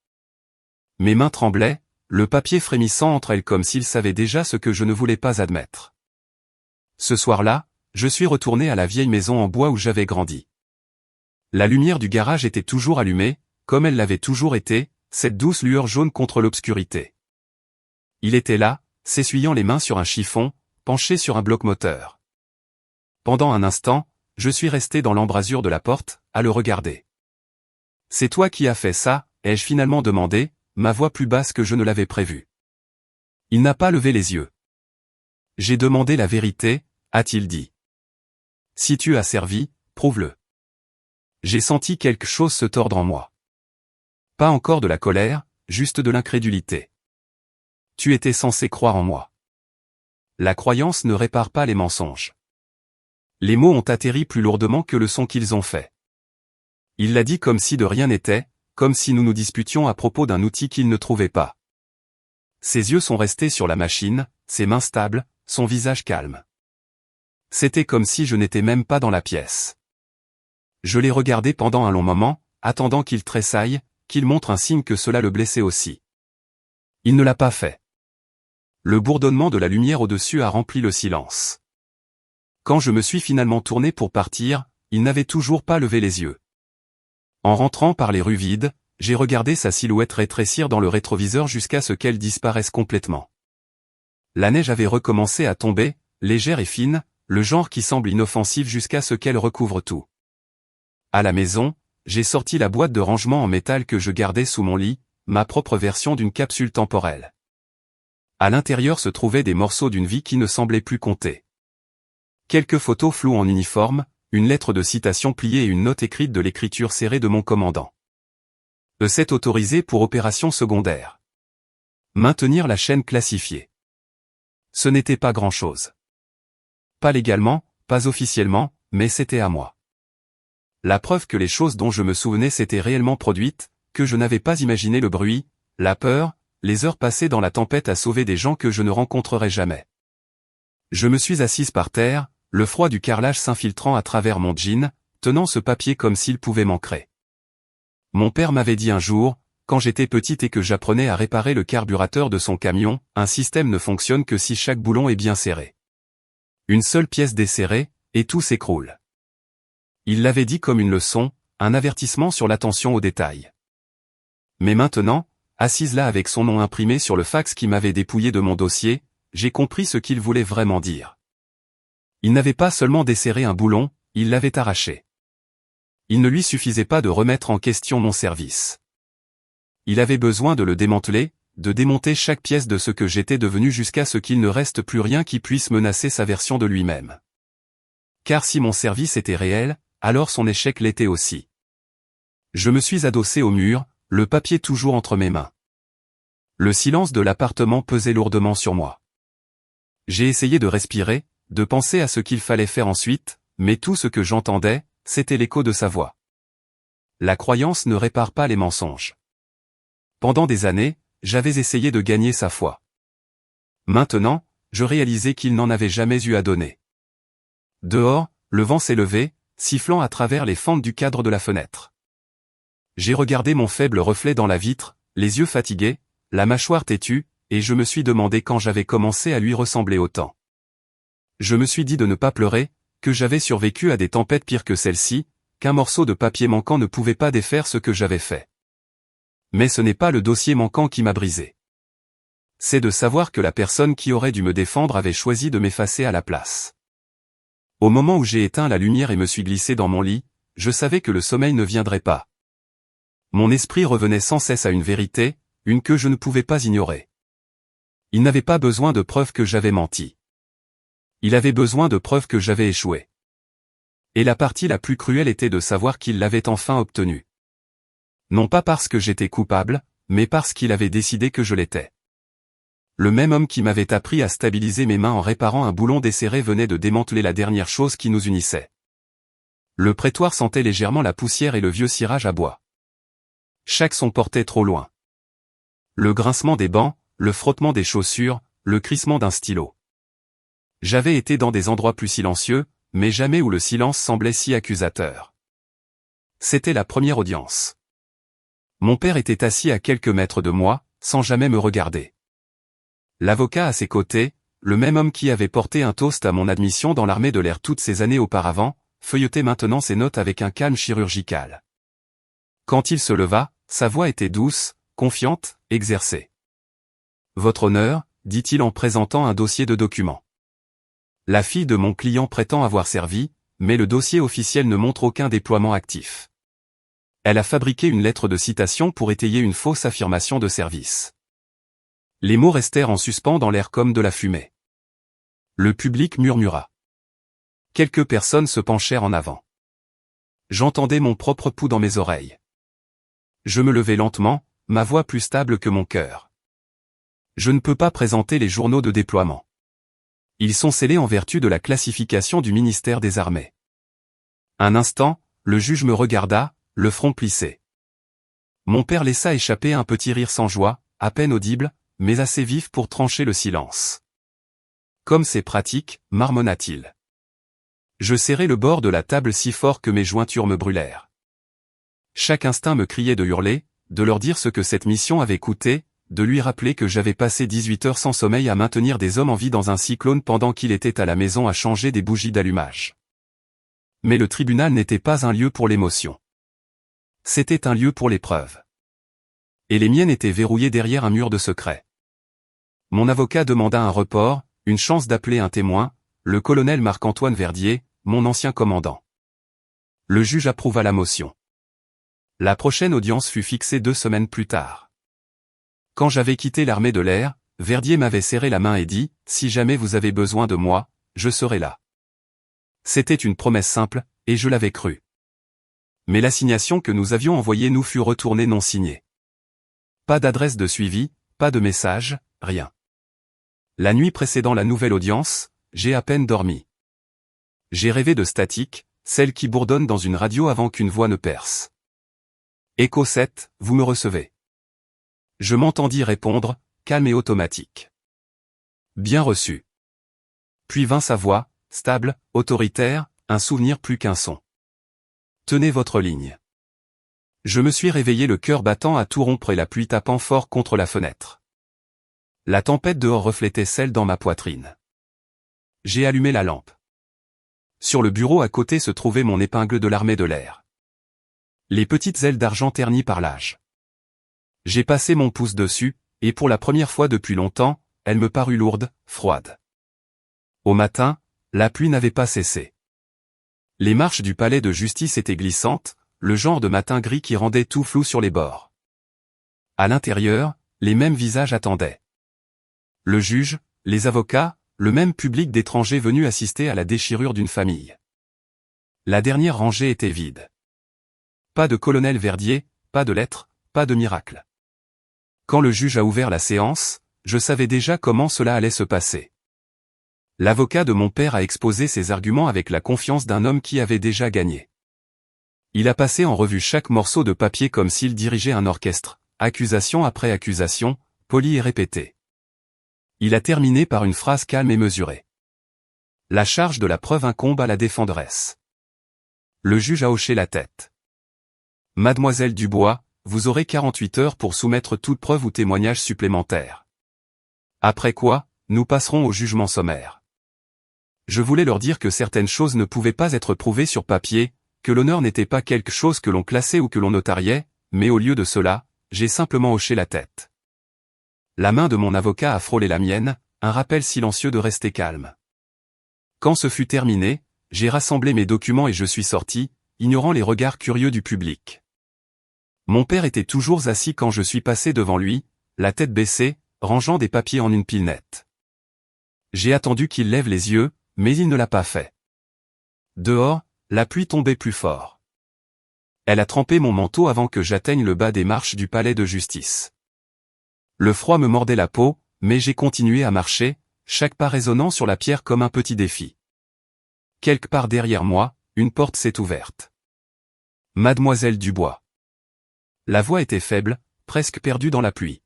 Mes mains tremblaient, le papier frémissant entre elles comme s'il savait déjà ce que je ne voulais pas admettre. Ce soir-là, je suis retourné à la vieille maison en bois où j'avais grandi. La lumière du garage était toujours allumée, comme elle l'avait toujours été, cette douce lueur jaune contre l'obscurité. Il était là, s'essuyant les mains sur un chiffon, penché sur un bloc moteur. Pendant un instant, je suis resté dans l'embrasure de la porte, à le regarder. « C'est toi qui as fait ça ?» ai-je finalement demandé, ma voix plus basse que je ne l'avais prévu. Il n'a pas levé les yeux. « J'ai demandé la vérité », a-t-il dit. « Si tu as servi, prouve-le. » J'ai senti quelque chose se tordre en moi. Pas encore de la colère, juste de l'incrédulité. Tu étais censé croire en moi. La croyance ne répare pas les mensonges. Les mots ont atterri plus lourdement que le son qu'ils ont fait. Il l'a dit comme si de rien n'était, comme si nous nous disputions à propos d'un outil qu'il ne trouvait pas. Ses yeux sont restés sur la machine, ses mains stables, son visage calme. C'était comme si je n'étais même pas dans la pièce. Je l'ai regardé pendant un long moment, attendant qu'il tressaille, qu'il montre un signe que cela le blessait aussi. Il ne l'a pas fait. Le bourdonnement de la lumière au-dessus a rempli le silence. Quand je me suis finalement tourné pour partir, il n'avait toujours pas levé les yeux. En rentrant par les rues vides, j'ai regardé sa silhouette rétrécir dans le rétroviseur jusqu'à ce qu'elle disparaisse complètement. La neige avait recommencé à tomber, légère et fine, le genre qui semble inoffensif jusqu'à ce qu'elle recouvre tout. À la maison, j'ai sorti la boîte de rangement en métal que je gardais sous mon lit, ma propre version d'une capsule temporelle. À l'intérieur se trouvaient des morceaux d'une vie qui ne semblait plus compter. Quelques photos floues en uniforme, une lettre de citation pliée et une note écrite de l'écriture serrée de mon commandant. E7 autorisé pour opération secondaire. Maintenir la chaîne classifiée. Ce n'était pas grand-chose. Pas légalement, pas officiellement, mais c'était à moi. La preuve que les choses dont je me souvenais s'étaient réellement produites, que je n'avais pas imaginé le bruit, la peur, les heures passées dans la tempête à sauver des gens que je ne rencontrerais jamais. Je me suis assise par terre, le froid du carrelage s'infiltrant à travers mon jean, tenant ce papier comme s'il pouvait m'ancrer. Mon père m'avait dit un jour, quand j'étais petite et que j'apprenais à réparer le carburateur de son camion, un système ne fonctionne que si chaque boulon est bien serré. Une seule pièce desserrée, et tout s'écroule. Il l'avait dit comme une leçon, un avertissement sur l'attention aux détails. Mais maintenant, assise là avec son nom imprimé sur le fax qui m'avait dépouillé de mon dossier, j'ai compris ce qu'il voulait vraiment dire. Il n'avait pas seulement desserré un boulon, il l'avait arraché. Il ne lui suffisait pas de remettre en question mon service. Il avait besoin de le démanteler, de démonter chaque pièce de ce que j'étais devenu jusqu'à ce qu'il ne reste plus rien qui puisse menacer sa version de lui-même. Car si mon service était réel, alors son échec l'était aussi. Je me suis adossé au mur, le papier toujours entre mes mains. Le silence de l'appartement pesait lourdement sur moi. J'ai essayé de respirer, de penser à ce qu'il fallait faire ensuite, mais tout ce que j'entendais, c'était l'écho de sa voix. La croyance ne répare pas les mensonges. Pendant des années, j'avais essayé de gagner sa foi. Maintenant, je réalisais qu'il n'en avait jamais eu à donner. Dehors, le vent s'est levé, sifflant à travers les fentes du cadre de la fenêtre. J'ai regardé mon faible reflet dans la vitre, les yeux fatigués, la mâchoire têtue, et je me suis demandé quand j'avais commencé à lui ressembler autant. Je me suis dit de ne pas pleurer, que j'avais survécu à des tempêtes pires que celle-ci, qu'un morceau de papier manquant ne pouvait pas défaire ce que j'avais fait. Mais ce n'est pas le dossier manquant qui m'a brisé. C'est de savoir que la personne qui aurait dû me défendre avait choisi de m'effacer à la place. Au moment où j'ai éteint la lumière et me suis glissé dans mon lit, je savais que le sommeil ne viendrait pas. Mon esprit revenait sans cesse à une vérité, une que je ne pouvais pas ignorer. Il n'avait pas besoin de preuves que j'avais menti. Il avait besoin de preuves que j'avais échoué. Et la partie la plus cruelle était de savoir qu'il l'avait enfin obtenue. Non pas parce que j'étais coupable, mais parce qu'il avait décidé que je l'étais. Le même homme qui m'avait appris à stabiliser mes mains en réparant un boulon desserré venait de démanteler la dernière chose qui nous unissait. Le prétoire sentait légèrement la poussière et le vieux cirage à bois. Chaque son portait trop loin. Le grincement des bancs, le frottement des chaussures, le crissement d'un stylo. J'avais été dans des endroits plus silencieux, mais jamais où le silence semblait si accusateur. C'était la première audience. Mon père était assis à quelques mètres de moi, sans jamais me regarder. L'avocat à ses côtés, le même homme qui avait porté un toast à mon admission dans l'armée de l'air toutes ces années auparavant, feuilletait maintenant ses notes avec un calme chirurgical. Quand il se leva, sa voix était douce, confiante, exercée. « Votre honneur », dit-il en présentant un dossier de documents. La fille de mon client prétend avoir servi, mais le dossier officiel ne montre aucun déploiement actif. Elle a fabriqué une lettre de citation pour étayer une fausse affirmation de service. Les mots restèrent en suspens dans l'air comme de la fumée. Le public murmura. Quelques personnes se penchèrent en avant. J'entendais mon propre pouls dans mes oreilles. Je me levai lentement, ma voix plus stable que mon cœur. Je ne peux pas présenter les journaux de déploiement. Ils sont scellés en vertu de la classification du ministère des Armées. Un instant, le juge me regarda, le front plissé. Mon père laissa échapper un petit rire sans joie, à peine audible, mais assez vif pour trancher le silence. Comme c'est pratique, marmonna-t-il. Je serrai le bord de la table si fort que mes jointures me brûlèrent. Chaque instinct me criait de hurler, de leur dire ce que cette mission avait coûté, de lui rappeler que j'avais passé 18 heures sans sommeil à maintenir des hommes en vie dans un cyclone pendant qu'il était à la maison à changer des bougies d'allumage. Mais le tribunal n'était pas un lieu pour l'émotion. C'était un lieu pour l'épreuve. Et les miennes étaient verrouillées derrière un mur de secret. Mon avocat demanda un report, une chance d'appeler un témoin, le colonel Marc-Antoine Verdier, mon ancien commandant. Le juge approuva la motion. La prochaine audience fut fixée 2 semaines plus tard. Quand j'avais quitté l'armée de l'air, Verdier m'avait serré la main et dit, si jamais vous avez besoin de moi, je serai là. C'était une promesse simple, et je l'avais cru. Mais l'assignation que nous avions envoyée nous fut retournée non signée. Pas d'adresse de suivi, pas de message, rien. La nuit précédant la nouvelle audience, j'ai à peine dormi. J'ai rêvé de statique, celle qui bourdonne dans une radio avant qu'une voix ne perce. Écho 7, vous me recevez. Je m'entendis répondre, calme et automatique. Bien reçu. Puis vint sa voix, stable, autoritaire, un souvenir plus qu'un son. Tenez votre ligne. Je me suis réveillé le cœur battant à tout rompre et la pluie tapant fort contre la fenêtre. La tempête dehors reflétait celle dans ma poitrine. J'ai allumé la lampe. Sur le bureau à côté se trouvait mon épingle de l'armée de l'air. Les petites ailes d'argent ternies par l'âge. J'ai passé mon pouce dessus, et pour la première fois depuis longtemps, elle me parut lourde, froide. Au matin, la pluie n'avait pas cessé. Les marches du palais de justice étaient glissantes, le genre de matin gris qui rendait tout flou sur les bords. À l'intérieur, les mêmes visages attendaient. Le juge, les avocats, le même public d'étrangers venus assister à la déchirure d'une famille. La dernière rangée était vide. Pas de colonel Verdier, pas de lettres, pas de miracle. Quand le juge a ouvert la séance, je savais déjà comment cela allait se passer. L'avocat de mon père a exposé ses arguments avec la confiance d'un homme qui avait déjà gagné. Il a passé en revue chaque morceau de papier comme s'il dirigeait un orchestre, accusation après accusation, polie et répétée. Il a terminé par une phrase calme et mesurée. La charge de la preuve incombe à la défenderesse. Le juge a hoché la tête. Mademoiselle Dubois, vous aurez 48 heures pour soumettre toute preuve ou témoignage supplémentaire. Après quoi, nous passerons au jugement sommaire. Je voulais leur dire que certaines choses ne pouvaient pas être prouvées sur papier, que l'honneur n'était pas quelque chose que l'on classait ou que l'on notariait, mais au lieu de cela, j'ai simplement hoché la tête. La main de mon avocat a frôlé la mienne, un rappel silencieux de rester calme. Quand ce fut terminé, j'ai rassemblé mes documents et je suis sorti, ignorant les regards curieux du public. Mon père était toujours assis quand je suis passé devant lui, la tête baissée, rangeant des papiers en une pile nette. J'ai attendu qu'il lève les yeux, mais il ne l'a pas fait. Dehors, la pluie tombait plus fort. Elle a trempé mon manteau avant que j'atteigne le bas des marches du palais de justice. Le froid me mordait la peau, mais j'ai continué à marcher, chaque pas résonnant sur la pierre comme un petit défi. Quelque part derrière moi, une porte s'est ouverte. Mademoiselle Dubois. La voix était faible, presque perdue dans la pluie.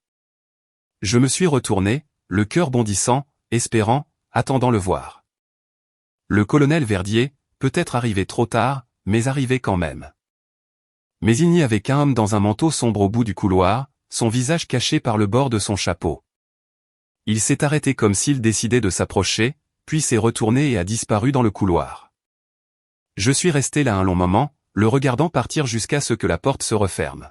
Je me suis retourné, le cœur bondissant, espérant, attendant le voir. Le colonel Verdier, peut-être arrivé trop tard, mais arrivé quand même. Mais il n'y avait qu'un homme dans un manteau sombre au bout du couloir, son visage caché par le bord de son chapeau. Il s'est arrêté comme s'il décidait de s'approcher, puis s'est retourné et a disparu dans le couloir. Je suis resté là un long moment, le regardant partir jusqu'à ce que la porte se referme.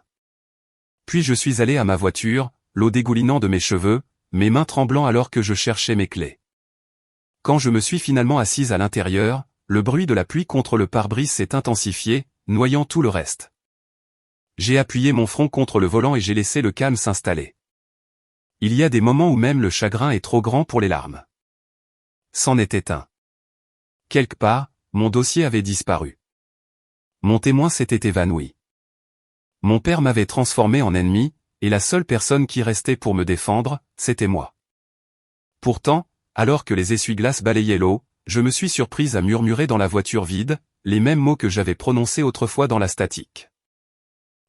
Puis je suis allé à ma voiture, l'eau dégoulinant de mes cheveux, mes mains tremblant alors que je cherchais mes clés. Quand je me suis finalement assise à l'intérieur, le bruit de la pluie contre le pare-brise s'est intensifié, noyant tout le reste. J'ai appuyé mon front contre le volant et j'ai laissé le calme s'installer. Il y a des moments où même le chagrin est trop grand pour les larmes. C'en était un. Quelque part, mon dossier avait disparu. Mon témoin s'était évanoui. Mon père m'avait transformé en ennemi, et la seule personne qui restait pour me défendre, c'était moi. Pourtant, alors que les essuie-glaces balayaient l'eau, je me suis surprise à murmurer dans la voiture vide, les mêmes mots que j'avais prononcés autrefois dans la statique.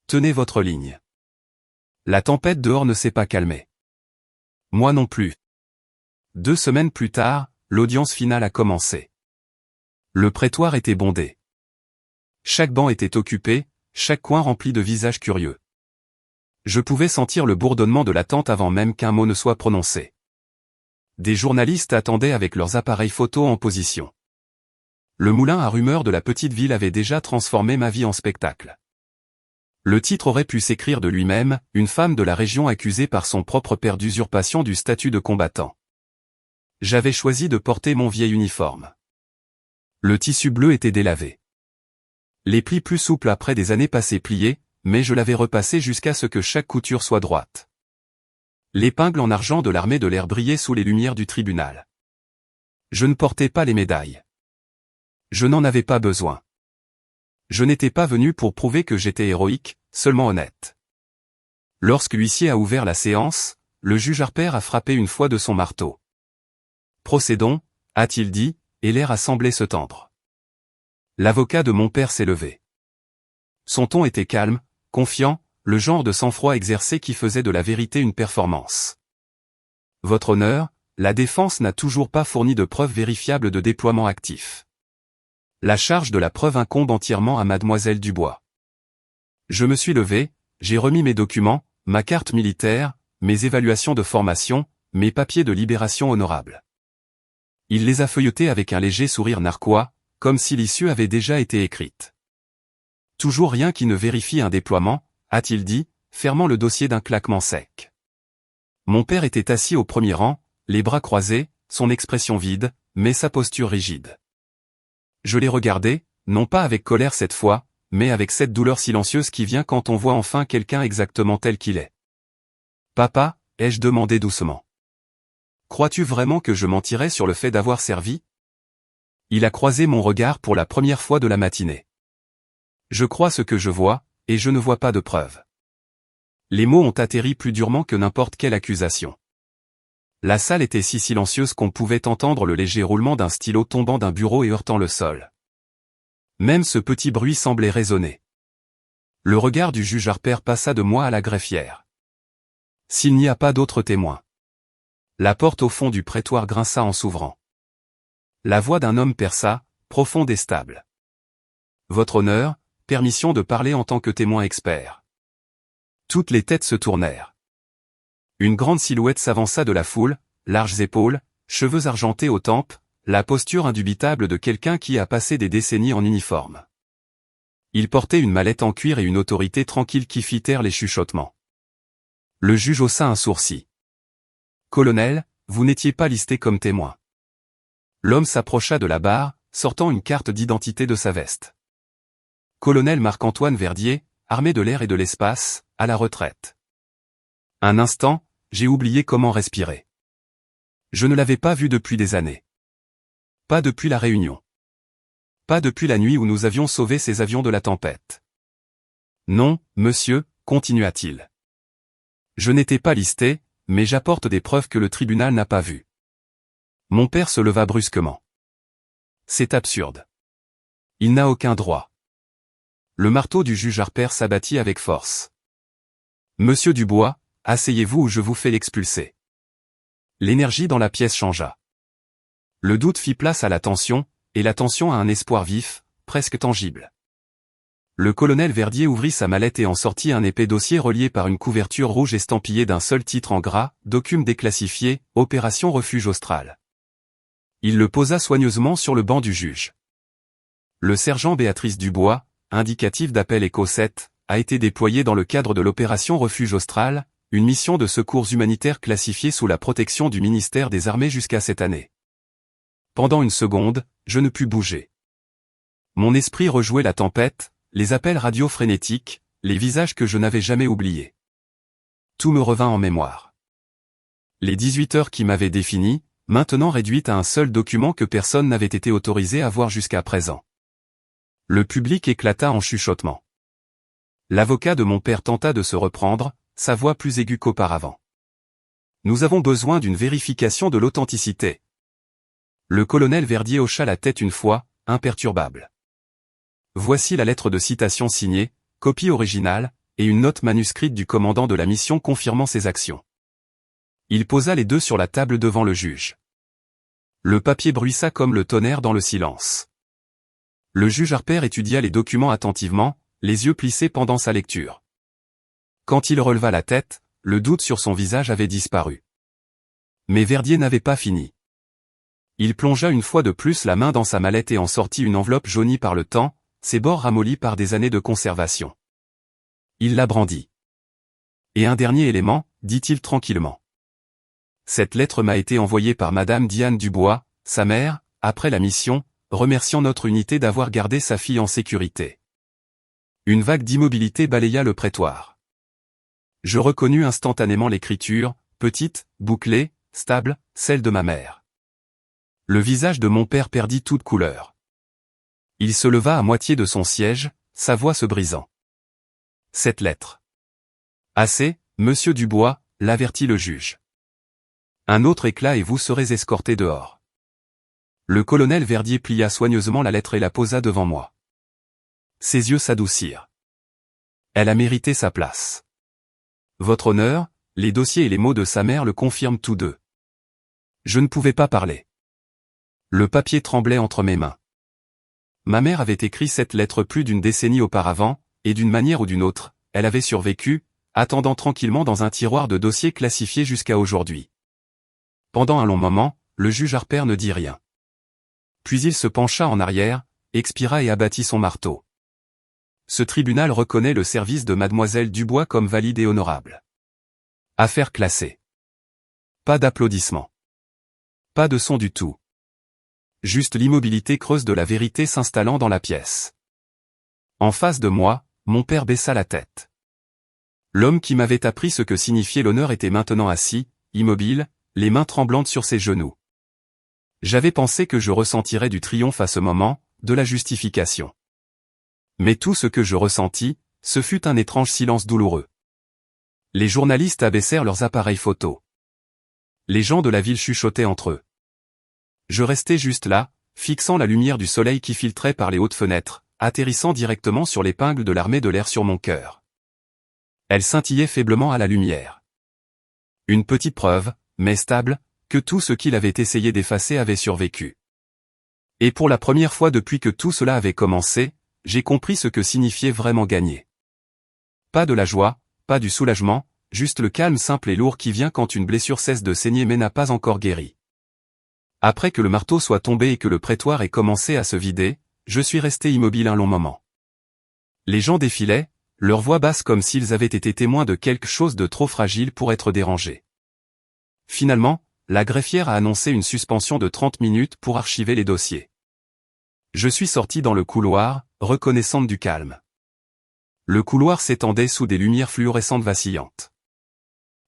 Tenez votre ligne. La tempête dehors ne s'est pas calmée. Moi non plus. 2 semaines plus tard, l'audience finale a commencé. Le prétoire était bondé. Chaque banc était occupé, chaque coin rempli de visages curieux. Je pouvais sentir le bourdonnement de l'attente avant même qu'un mot ne soit prononcé. Des journalistes attendaient avec leurs appareils photo en position. Le moulin à rumeurs de la petite ville avait déjà transformé ma vie en spectacle. Le titre aurait pu s'écrire de lui-même, une femme de la région accusée par son propre père d'usurpation du statut de combattant. J'avais choisi de porter mon vieil uniforme. Le tissu bleu était délavé. Les plis plus souples après des années passées pliés, mais je l'avais repassé jusqu'à ce que chaque couture soit droite. L'épingle en argent de l'armée de l'air brillait sous les lumières du tribunal. Je ne portais pas les médailles. Je n'en avais pas besoin. Je n'étais pas venu pour prouver que j'étais héroïque, seulement honnête. Lorsque l'huissier a ouvert la séance, le juge Harper a frappé une fois de son marteau. Procédons, a-t-il dit, et l'air a semblé se tendre. L'avocat de mon père s'est levé. Son ton était calme, confiant, le genre de sang-froid exercé qui faisait de la vérité une performance. Votre honneur, la défense n'a toujours pas fourni de preuves vérifiables de déploiement actif. La charge de la preuve incombe entièrement à mademoiselle Dubois. Je me suis levé, j'ai remis mes documents, ma carte militaire, mes évaluations de formation, mes papiers de libération honorable. Il les a feuilletés avec un léger sourire narquois, comme si l'issue avait déjà été écrite. Toujours rien qui ne vérifie un déploiement, a-t-il dit, fermant le dossier d'un claquement sec. Mon père était assis au premier rang, les bras croisés, son expression vide, mais sa posture rigide. Je l'ai regardé, non pas avec colère cette fois, mais avec cette douleur silencieuse qui vient quand on voit enfin quelqu'un exactement tel qu'il est. « Papa » ai-je demandé doucement. « Crois-tu vraiment que je mentirais sur le fait d'avoir servi ?» Il a croisé mon regard pour la première fois de la matinée. « Je crois ce que je vois, et je ne vois pas de preuves. » Les mots ont atterri plus durement que n'importe quelle accusation. La salle était si silencieuse qu'on pouvait entendre le léger roulement d'un stylo tombant d'un bureau et heurtant le sol. Même ce petit bruit semblait résonner. Le regard du juge Harper passa de moi à la greffière. « S'il n'y a pas d'autres témoins. » La porte au fond du prétoire grinça en s'ouvrant. La voix d'un homme perça, profonde et stable. « Votre honneur, permission de parler en tant que témoin expert. » Toutes les têtes se tournèrent. Une grande silhouette s'avança de la foule, larges épaules, cheveux argentés aux tempes, la posture indubitable de quelqu'un qui a passé des décennies en uniforme. Il portait une mallette en cuir et une autorité tranquille qui fit taire les chuchotements. Le juge haussa un sourcil. « Colonel, vous n'étiez pas listé comme témoin. » L'homme s'approcha de la barre, sortant une carte d'identité de sa veste. « Colonel Marc-Antoine Verdier, armée de l'air et de l'espace, à la retraite. » Un instant, j'ai oublié comment respirer. Je ne l'avais pas vu depuis des années. Pas depuis la Réunion. Pas depuis la nuit où nous avions sauvé ces avions de la tempête. Non, monsieur, continua-t-il. Je n'étais pas listé, mais j'apporte des preuves que le tribunal n'a pas vues. Mon père se leva brusquement. C'est absurde. Il n'a aucun droit. Le marteau du juge Harper s'abattit avec force. Monsieur Dubois, asseyez-vous ou je vous fais l'expulser. L'énergie dans la pièce changea. Le doute fit place à la tension, et la tension à un espoir vif, presque tangible. Le colonel Verdier ouvrit sa mallette et en sortit un épais dossier relié par une couverture rouge estampillée d'un seul titre en gras, Document déclassifié, Opération Refuge Austral. Il le posa soigneusement sur le banc du juge. Le sergent Béatrice Dubois, indicatif d'appel Écho 7, a été déployé dans le cadre de l'opération Refuge Austral, une mission de secours humanitaire classifiée sous la protection du ministère des Armées jusqu'à cette année. Pendant une seconde, je ne pus bouger. Mon esprit rejouait la tempête, les appels radio frénétiques, les visages que je n'avais jamais oubliés. Tout me revint en mémoire. Les 18 heures qui m'avaient défini, maintenant réduites à un seul document que personne n'avait été autorisé à voir jusqu'à présent. Le public éclata en chuchotements. L'avocat de mon père tenta de se reprendre, sa voix plus aiguë qu'auparavant. Nous avons besoin d'une vérification de l'authenticité. Le colonel Verdier hocha la tête une fois, imperturbable. Voici la lettre de citation signée, copie originale, et une note manuscrite du commandant de la mission confirmant ses actions. Il posa les deux sur la table devant le juge. Le papier bruissa comme le tonnerre dans le silence. Le juge Harper étudia les documents attentivement, les yeux plissés pendant sa lecture. Quand il releva la tête, le doute sur son visage avait disparu. Mais Verdier n'avait pas fini. Il plongea une fois de plus la main dans sa mallette et en sortit une enveloppe jaunie par le temps, ses bords ramollis par des années de conservation. Il la brandit. Et un dernier élément, dit-il tranquillement. Cette lettre m'a été envoyée par Madame Diane Dubois, sa mère, après la mission, remerciant notre unité d'avoir gardé sa fille en sécurité. Une vague d'immobilité balaya le prétoire. Je reconnus instantanément l'écriture, petite, bouclée, stable, celle de ma mère. Le visage de mon père perdit toute couleur. Il se leva à moitié de son siège, sa voix se brisant. Cette lettre. Assez, monsieur Dubois, l'avertit le juge. Un autre éclat et vous serez escorté dehors. Le colonel Verdier plia soigneusement la lettre et la posa devant moi. Ses yeux s'adoucirent. Elle a mérité sa place. Votre honneur, les dossiers et les mots de sa mère le confirment tous deux. Je ne pouvais pas parler. Le papier tremblait entre mes mains. Ma mère avait écrit cette lettre plus d'une décennie auparavant, et d'une manière ou d'une autre, elle avait survécu, attendant tranquillement dans un tiroir de dossiers classifiés jusqu'à aujourd'hui. Pendant un long moment, le juge Harper ne dit rien. Puis il se pencha en arrière, expira et abattit son marteau. Ce tribunal reconnaît le service de mademoiselle Dubois comme valide et honorable. Affaire classée. Pas d'applaudissements. Pas de son du tout. Juste l'immobilité creuse de la vérité s'installant dans la pièce. En face de moi, mon père baissa la tête. L'homme qui m'avait appris ce que signifiait l'honneur était maintenant assis, immobile, les mains tremblantes sur ses genoux. J'avais pensé que je ressentirais du triomphe à ce moment, de la justification. Mais tout ce que je ressentis, ce fut un étrange silence douloureux. Les journalistes abaissèrent leurs appareils photo. Les gens de la ville chuchotaient entre eux. Je restais juste là, fixant la lumière du soleil qui filtrait par les hautes fenêtres, atterrissant directement sur l'épingle de l'armée de l'air sur mon cœur. Elle scintillait faiblement à la lumière. Une petite preuve, mais stable, que tout ce qu'il avait essayé d'effacer avait survécu. Et pour la première fois depuis que tout cela avait commencé, j'ai compris ce que signifiait vraiment gagner. Pas de la joie, pas du soulagement, juste le calme simple et lourd qui vient quand une blessure cesse de saigner mais n'a pas encore guéri. Après que le marteau soit tombé et que le prétoire ait commencé à se vider, je suis resté immobile un long moment. Les gens défilaient, leurs voix basses comme s'ils avaient été témoins de quelque chose de trop fragile pour être dérangés. Finalement, la greffière a annoncé une suspension de 30 minutes pour archiver les dossiers. Je suis sorti dans le couloir, reconnaissante du calme. Le couloir s'étendait sous des lumières fluorescentes vacillantes.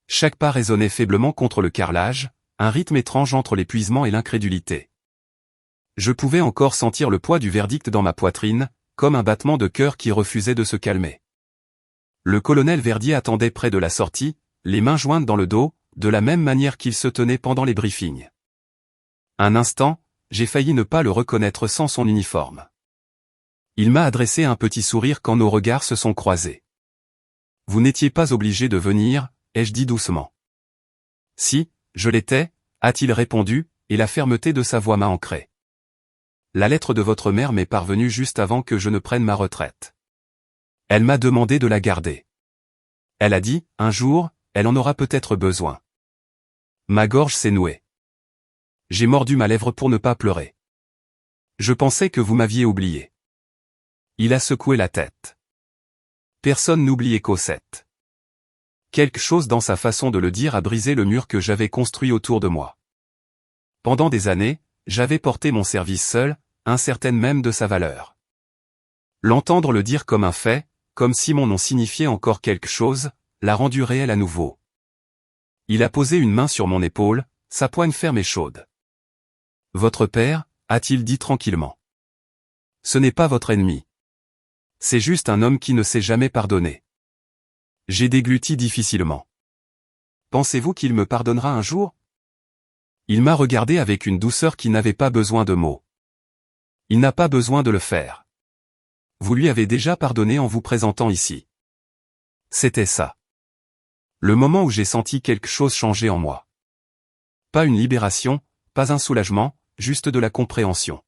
Chaque pas résonnait faiblement contre le carrelage, un rythme étrange entre l'épuisement et l'incrédulité. Je pouvais encore sentir le poids du verdict dans ma poitrine, comme un battement de cœur qui refusait de se calmer. Le colonel Verdier attendait près de la sortie, les mains jointes dans le dos, de la même manière qu'il se tenait pendant les briefings. Un instant, j'ai failli ne pas le reconnaître sans son uniforme. Il m'a adressé un petit sourire quand nos regards se sont croisés. « Vous n'étiez pas obligé de venir », ai-je dit doucement. « Si, je l'étais », a-t-il répondu, et la fermeté de sa voix m'a ancré. « La lettre de votre mère m'est parvenue juste avant que je ne prenne ma retraite. Elle m'a demandé de la garder. Elle a dit, un jour, elle en aura peut-être besoin. » Ma gorge s'est nouée. J'ai mordu ma lèvre pour ne pas pleurer. « Je pensais que vous m'aviez oublié. » Il a secoué la tête. Personne n'oubliait Cosette. Quelque chose dans sa façon de le dire a brisé le mur que j'avais construit autour de moi. Pendant des années, j'avais porté mon service seul, incertaine même de sa valeur. L'entendre le dire comme un fait, comme si mon nom signifiait encore quelque chose, l'a rendu réel à nouveau. Il a posé une main sur mon épaule, sa poigne ferme et chaude. « Votre père, » a-t-il dit tranquillement. « Ce n'est pas votre ennemi. C'est juste un homme qui ne sait jamais pardonner. » J'ai dégluti difficilement. « Pensez-vous qu'il me pardonnera un jour ?» Il m'a regardé avec une douceur qui n'avait pas besoin de mots. « Il n'a pas besoin de le faire. Vous lui avez déjà pardonné en vous présentant ici. » C'était ça. Le moment où j'ai senti quelque chose changer en moi. Pas une libération, pas un soulagement, juste de la compréhension.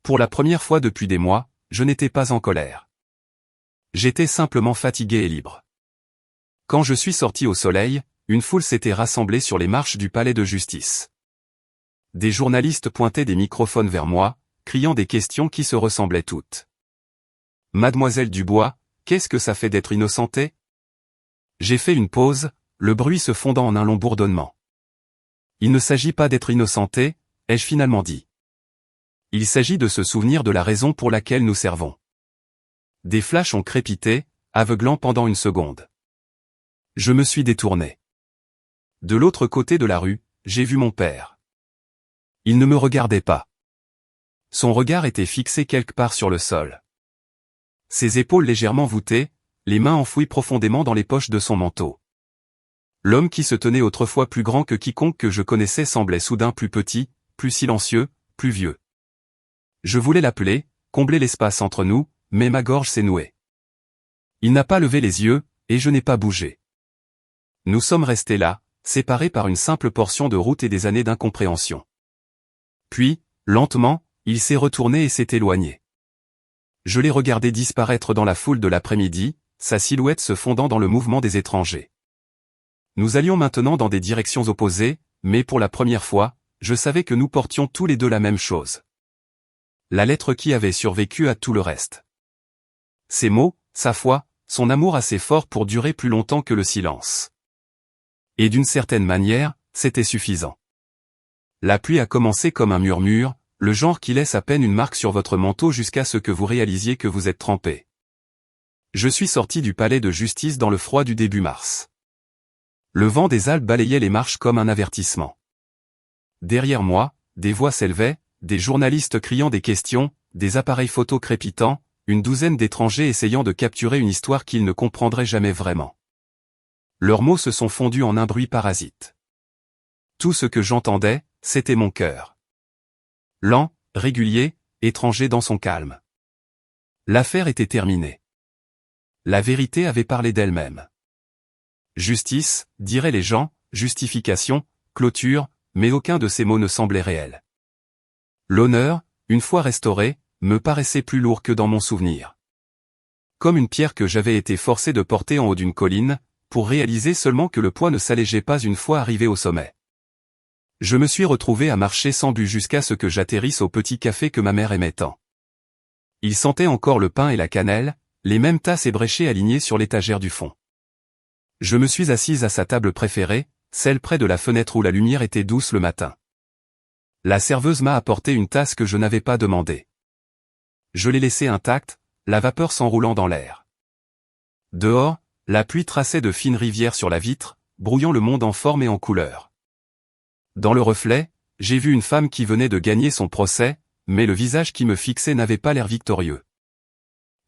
Pour la première fois depuis des mois, je n'étais pas en colère. J'étais simplement fatigué et libre. Quand je suis sorti au soleil, une foule s'était rassemblée sur les marches du palais de justice. Des journalistes pointaient des microphones vers moi, criant des questions qui se ressemblaient toutes. « Mademoiselle Dubois, qu'est-ce que ça fait d'être innocentée ?» J'ai fait une pause, le bruit se fondant en un long bourdonnement. « Il ne s'agit pas d'être innocenté, » ai-je finalement dit. « Il s'agit de se souvenir de la raison pour laquelle nous servons. » Des flashs ont crépité, aveuglant pendant une seconde. Je me suis détourné. De l'autre côté de la rue, j'ai vu mon père. Il ne me regardait pas. Son regard était fixé quelque part sur le sol. Ses épaules légèrement voûtées, les mains enfouies profondément dans les poches de son manteau. L'homme qui se tenait autrefois plus grand que quiconque que je connaissais semblait soudain plus petit, plus silencieux, plus vieux. Je voulais l'appeler, combler l'espace entre nous, mais ma gorge s'est nouée. Il n'a pas levé les yeux, et je n'ai pas bougé. Nous sommes restés là, séparés par une simple portion de route et des années d'incompréhension. Puis, lentement, il s'est retourné et s'est éloigné. Je l'ai regardé disparaître dans la foule de l'après-midi, sa silhouette se fondant dans le mouvement des étrangers. Nous allions maintenant dans des directions opposées, mais pour la première fois, je savais que nous portions tous les deux la même chose. La lettre qui avait survécu à tout le reste. Ses mots, sa foi, son amour assez fort pour durer plus longtemps que le silence. Et d'une certaine manière, c'était suffisant. La pluie a commencé comme un murmure, le genre qui laisse à peine une marque sur votre manteau jusqu'à ce que vous réalisiez que vous êtes trempé. Je suis sorti du palais de justice dans le froid du début mars. Le vent des Alpes balayait les marches comme un avertissement. Derrière moi, des voix s'élevaient, des journalistes criant des questions, des appareils photo crépitants, une douzaine d'étrangers essayant de capturer une histoire qu'ils ne comprendraient jamais vraiment. Leurs mots se sont fondus en un bruit parasite. Tout ce que j'entendais, c'était mon cœur. Lent, régulier, étranger dans son calme. L'affaire était terminée. La vérité avait parlé d'elle-même. Justice, diraient les gens, justification, clôture, mais aucun de ces mots ne semblait réel. L'honneur, une fois restauré, me paraissait plus lourd que dans mon souvenir. Comme une pierre que j'avais été forcé de porter en haut d'une colline, pour réaliser seulement que le poids ne s'allégeait pas une fois arrivé au sommet. Je me suis retrouvé à marcher sans but jusqu'à ce que j'atterrisse au petit café que ma mère aimait tant. Il sentait encore le pain et la cannelle, les mêmes tasses ébréchées alignées sur l'étagère du fond. Je me suis assise à sa table préférée, celle près de la fenêtre où la lumière était douce le matin. La serveuse m'a apporté une tasse que je n'avais pas demandée. Je l'ai laissée intacte, la vapeur s'enroulant dans l'air. Dehors, la pluie traçait de fines rivières sur la vitre, brouillant le monde en forme et en couleur. Dans le reflet, j'ai vu une femme qui venait de gagner son procès, mais le visage qui me fixait n'avait pas l'air victorieux.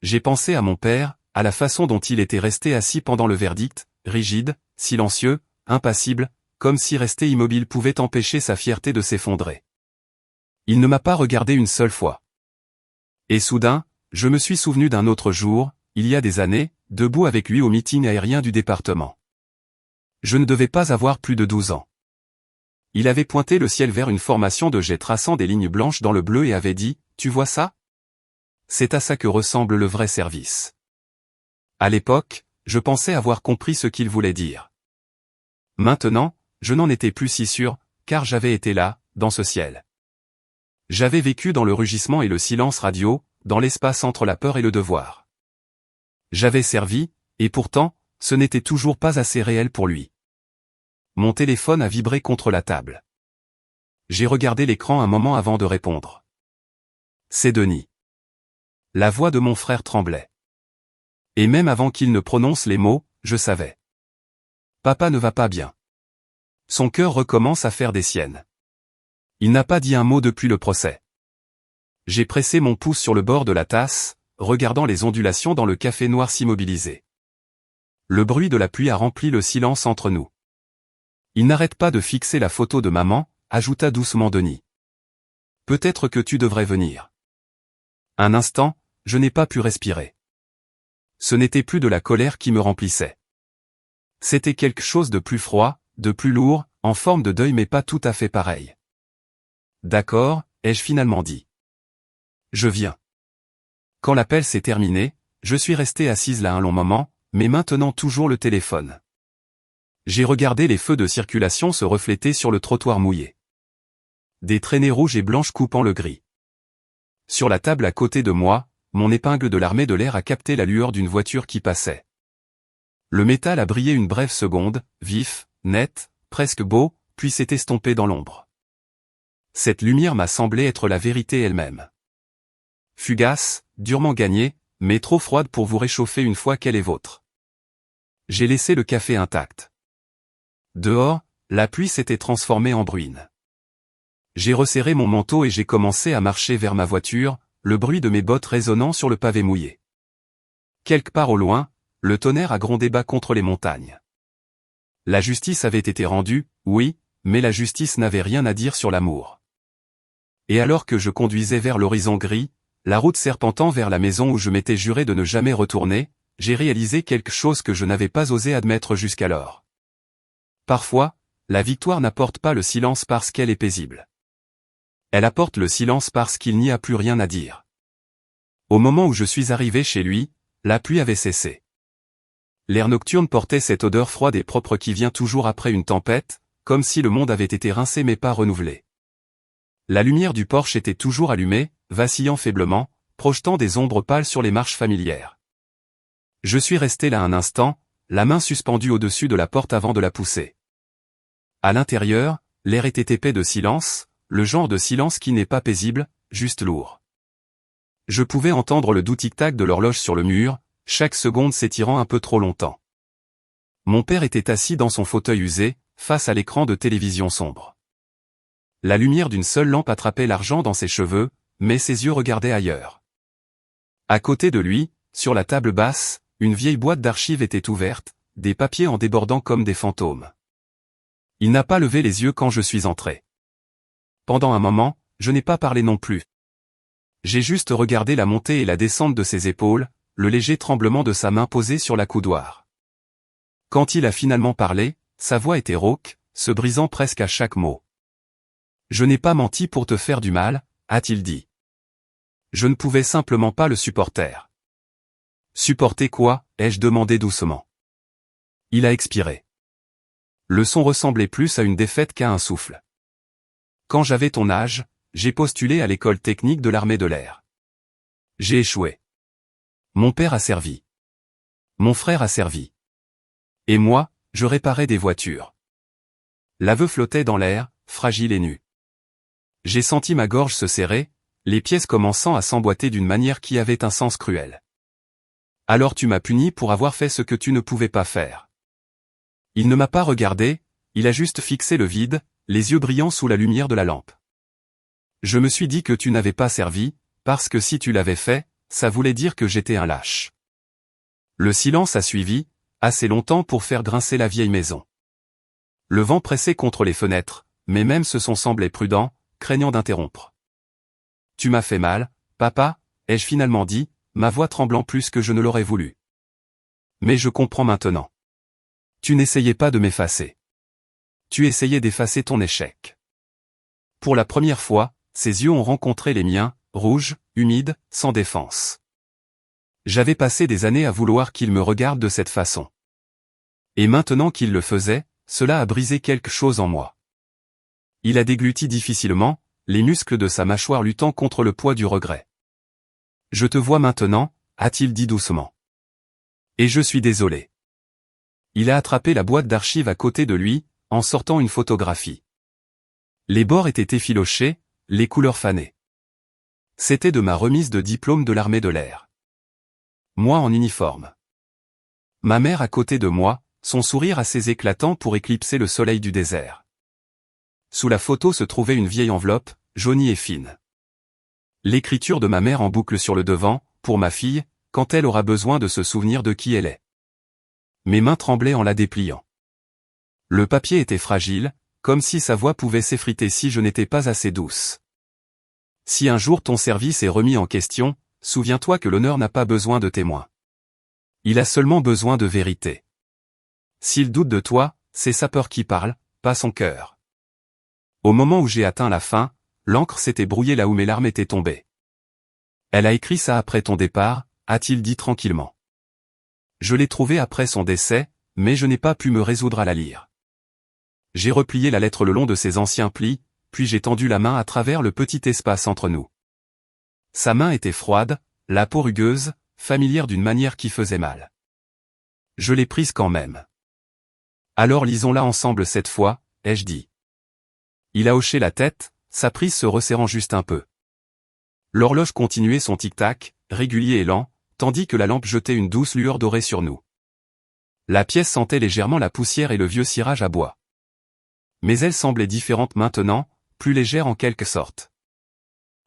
J'ai pensé à mon père, à la façon dont il était resté assis pendant le verdict, rigide, silencieux, impassible, comme si rester immobile pouvait empêcher sa fierté de s'effondrer. Il ne m'a pas regardé une seule fois. Et soudain, je me suis souvenu d'un autre jour, il y a des années, debout avec lui au meeting aérien du département. Je ne devais pas avoir plus de 12 ans. Il avait pointé le ciel vers une formation de jets traçant des lignes blanches dans le bleu et avait dit « Tu vois ça ? C'est à ça que ressemble le vrai service. » À l'époque, je pensais avoir compris ce qu'il voulait dire. Maintenant, je n'en étais plus si sûr, car j'avais été là, dans ce ciel. J'avais vécu dans le rugissement et le silence radio, dans l'espace entre la peur et le devoir. J'avais servi, et pourtant, ce n'était toujours pas assez réel pour lui. Mon téléphone a vibré contre la table. J'ai regardé l'écran un moment avant de répondre. C'est Denis. La voix de mon frère tremblait. Et même avant qu'il ne prononce les mots, je savais. Papa ne va pas bien. Son cœur recommence à faire des siennes. Il n'a pas dit un mot depuis le procès. J'ai pressé mon pouce sur le bord de la tasse, regardant les ondulations dans le café noir s'immobiliser. Le bruit de la pluie a rempli le silence entre nous. Il n'arrête pas de fixer la photo de maman, ajouta doucement Denis. Peut-être que tu devrais venir. Un instant, je n'ai pas pu respirer. Ce n'était plus de la colère qui me remplissait. C'était quelque chose de plus froid, de plus lourd, en forme de deuil mais pas tout à fait pareil. D'accord, ai-je finalement dit. Je viens. Quand l'appel s'est terminé, je suis resté assise là un long moment, mais maintenant toujours le téléphone. J'ai regardé les feux de circulation se refléter sur le trottoir mouillé. Des traînées rouges et blanches coupant le gris. Sur la table à côté de moi, mon épingle de l'armée de l'air a capté la lueur d'une voiture qui passait. Le métal a brillé une brève seconde, vif, net, presque beau, puis s'est estompé dans l'ombre. Cette lumière m'a semblé être la vérité elle-même. Fugace, durement gagnée, mais trop froide pour vous réchauffer une fois qu'elle est vôtre. J'ai laissé le café intact. Dehors, la pluie s'était transformée en bruine. J'ai resserré mon manteau et j'ai commencé à marcher vers ma voiture, le bruit de mes bottes résonnant sur le pavé mouillé. Quelque part au loin, le tonnerre a grondé bas contre les montagnes. La justice avait été rendue, oui, mais la justice n'avait rien à dire sur l'amour. Et alors que je conduisais vers l'horizon gris, la route serpentant vers la maison où je m'étais juré de ne jamais retourner, j'ai réalisé quelque chose que je n'avais pas osé admettre jusqu'alors. Parfois, la victoire n'apporte pas le silence parce qu'elle est paisible. Elle apporte le silence parce qu'il n'y a plus rien à dire. Au moment où je suis arrivé chez lui, la pluie avait cessé. L'air nocturne portait cette odeur froide et propre qui vient toujours après une tempête, comme si le monde avait été rincé mais pas renouvelé. La lumière du porche était toujours allumée, vacillant faiblement, projetant des ombres pâles sur les marches familières. Je suis resté là un instant, la main suspendue au-dessus de la porte avant de la pousser. À l'intérieur, l'air était épais de silence, le genre de silence qui n'est pas paisible, juste lourd. Je pouvais entendre le doux tic-tac de l'horloge sur le mur, chaque seconde s'étirant un peu trop longtemps. Mon père était assis dans son fauteuil usé, face à l'écran de télévision sombre. La lumière d'une seule lampe attrapait l'argent dans ses cheveux, mais ses yeux regardaient ailleurs. À côté de lui, sur la table basse, une vieille boîte d'archives était ouverte, des papiers en débordant comme des fantômes. Il n'a pas levé les yeux quand je suis entré. Pendant un moment, je n'ai pas parlé non plus. J'ai juste regardé la montée et la descente de ses épaules, le léger tremblement de sa main posée sur la coudoir. Quand il a finalement parlé, sa voix était rauque, se brisant presque à chaque mot. « Je n'ai pas menti pour te faire du mal », a-t-il dit. Je ne pouvais simplement pas le supporter. « Supporter quoi ?» ai-je demandé doucement. Il a expiré. Le son ressemblait plus à une défaite qu'à un souffle. Quand j'avais ton âge, j'ai postulé à l'école technique de l'armée de l'air. J'ai échoué. Mon père a servi. Mon frère a servi. Et moi, je réparais des voitures. L'aveu flottait dans l'air, fragile et nu. J'ai senti ma gorge se serrer, les pièces commençant à s'emboîter d'une manière qui avait un sens cruel. Alors tu m'as puni pour avoir fait ce que tu ne pouvais pas faire. Il ne m'a pas regardé, il a juste fixé le vide, les yeux brillants sous la lumière de la lampe. Je me suis dit que tu n'avais pas servi, parce que si tu l'avais fait, ça voulait dire que j'étais un lâche. Le silence a suivi, assez longtemps pour faire grincer la vieille maison. Le vent pressait contre les fenêtres, mais même ce son semblait prudent, craignant d'interrompre. « Tu m'as fait mal, papa » ai-je finalement dit, ma voix tremblant plus que je ne l'aurais voulu. Mais je comprends maintenant. Tu n'essayais pas de m'effacer. Tu essayais d'effacer ton échec. Pour la première fois, ses yeux ont rencontré les miens, rouges, humides, sans défense. J'avais passé des années à vouloir qu'il me regarde de cette façon. Et maintenant qu'il le faisait, cela a brisé quelque chose en moi. Il a dégluti difficilement, les muscles de sa mâchoire luttant contre le poids du regret. « Je te vois maintenant » a-t-il dit doucement. « Et je suis désolé. » Il a attrapé la boîte d'archives à côté de lui, en sortant une photographie. Les bords étaient effilochés, les couleurs fanées. C'était de ma remise de diplôme de l'armée de l'air. Moi en uniforme. Ma mère à côté de moi, son sourire assez éclatant pour éclipser le soleil du désert. Sous la photo se trouvait une vieille enveloppe, jaunie et fine. L'écriture de ma mère en boucle sur le devant, pour ma fille, quand elle aura besoin de se souvenir de qui elle est. Mes mains tremblaient en la dépliant. Le papier était fragile, comme si sa voix pouvait s'effriter si je n'étais pas assez douce. Si un jour ton service est remis en question, souviens-toi que l'honneur n'a pas besoin de témoins. Il a seulement besoin de vérité. S'il doute de toi, c'est sa peur qui parle, pas son cœur. Au moment où j'ai atteint la fin, l'encre s'était brouillée là où mes larmes étaient tombées. Elle a écrit ça après ton départ, a-t-il dit tranquillement. Je l'ai trouvée après son décès, mais je n'ai pas pu me résoudre à la lire. J'ai replié la lettre le long de ses anciens plis, puis j'ai tendu la main à travers le petit espace entre nous. Sa main était froide, la peau rugueuse, familière d'une manière qui faisait mal. Je l'ai prise quand même. Alors lisons-la ensemble cette fois, ai-je dit. Il a hoché la tête, sa prise se resserrant juste un peu. L'horloge continuait son tic-tac, régulier et lent, tandis que la lampe jetait une douce lueur dorée sur nous. La pièce sentait légèrement la poussière et le vieux cirage à bois. Mais elles semblaient différentes maintenant, plus légères en quelque sorte.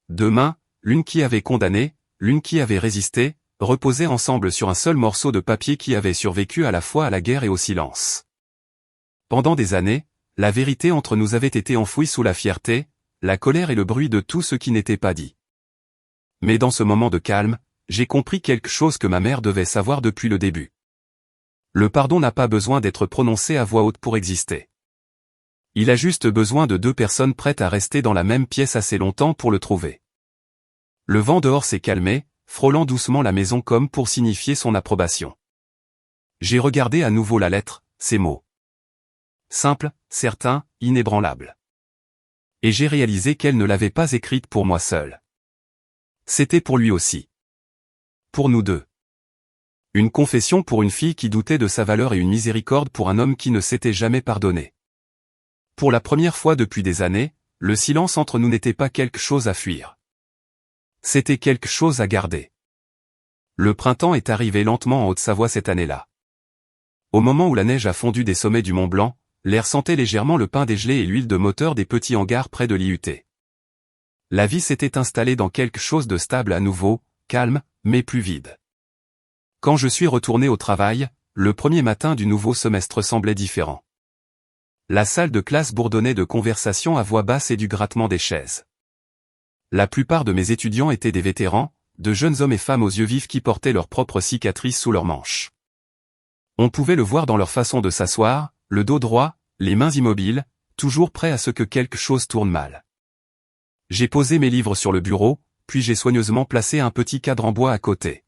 Deux mains, l'une qui avait condamné, l'une qui avait résisté, reposaient ensemble sur un seul morceau de papier qui avait survécu à la fois à la guerre et au silence. Pendant des années, la vérité entre nous avait été enfouie sous la fierté, la colère et le bruit de tout ce qui n'était pas dit. Mais dans ce moment de calme, j'ai compris quelque chose que ma mère devait savoir depuis le début. Le pardon n'a pas besoin d'être prononcé à voix haute pour exister. Il a juste besoin de deux personnes prêtes à rester dans la même pièce assez longtemps pour le trouver. Le vent dehors s'est calmé, frôlant doucement la maison comme pour signifier son approbation. J'ai regardé à nouveau la lettre, ces mots. Simple, certain, inébranlable. Et j'ai réalisé qu'elle ne l'avait pas écrite pour moi seul. C'était pour lui aussi. Pour nous deux. Une confession pour une fille qui doutait de sa valeur et une miséricorde pour un homme qui ne s'était jamais pardonné. Pour la première fois depuis des années, le silence entre nous n'était pas quelque chose à fuir. C'était quelque chose à garder. Le printemps est arrivé lentement en Haute-Savoie cette année-là. Au moment où la neige a fondu des sommets du Mont Blanc, l'air sentait légèrement le pain dégelé et l'huile de moteur des petits hangars près de l'IUT. La vie s'était installée dans quelque chose de stable à nouveau, calme, mais plus vide. Quand je suis retourné au travail, le premier matin du nouveau semestre semblait différent. La salle de classe bourdonnait de conversations à voix basse et du grattement des chaises. La plupart de mes étudiants étaient des vétérans, de jeunes hommes et femmes aux yeux vifs qui portaient leurs propres cicatrices sous leurs manches. On pouvait le voir dans leur façon de s'asseoir, le dos droit, les mains immobiles, toujours prêts à ce que quelque chose tourne mal. J'ai posé mes livres sur le bureau, puis j'ai soigneusement placé un petit cadre en bois à côté.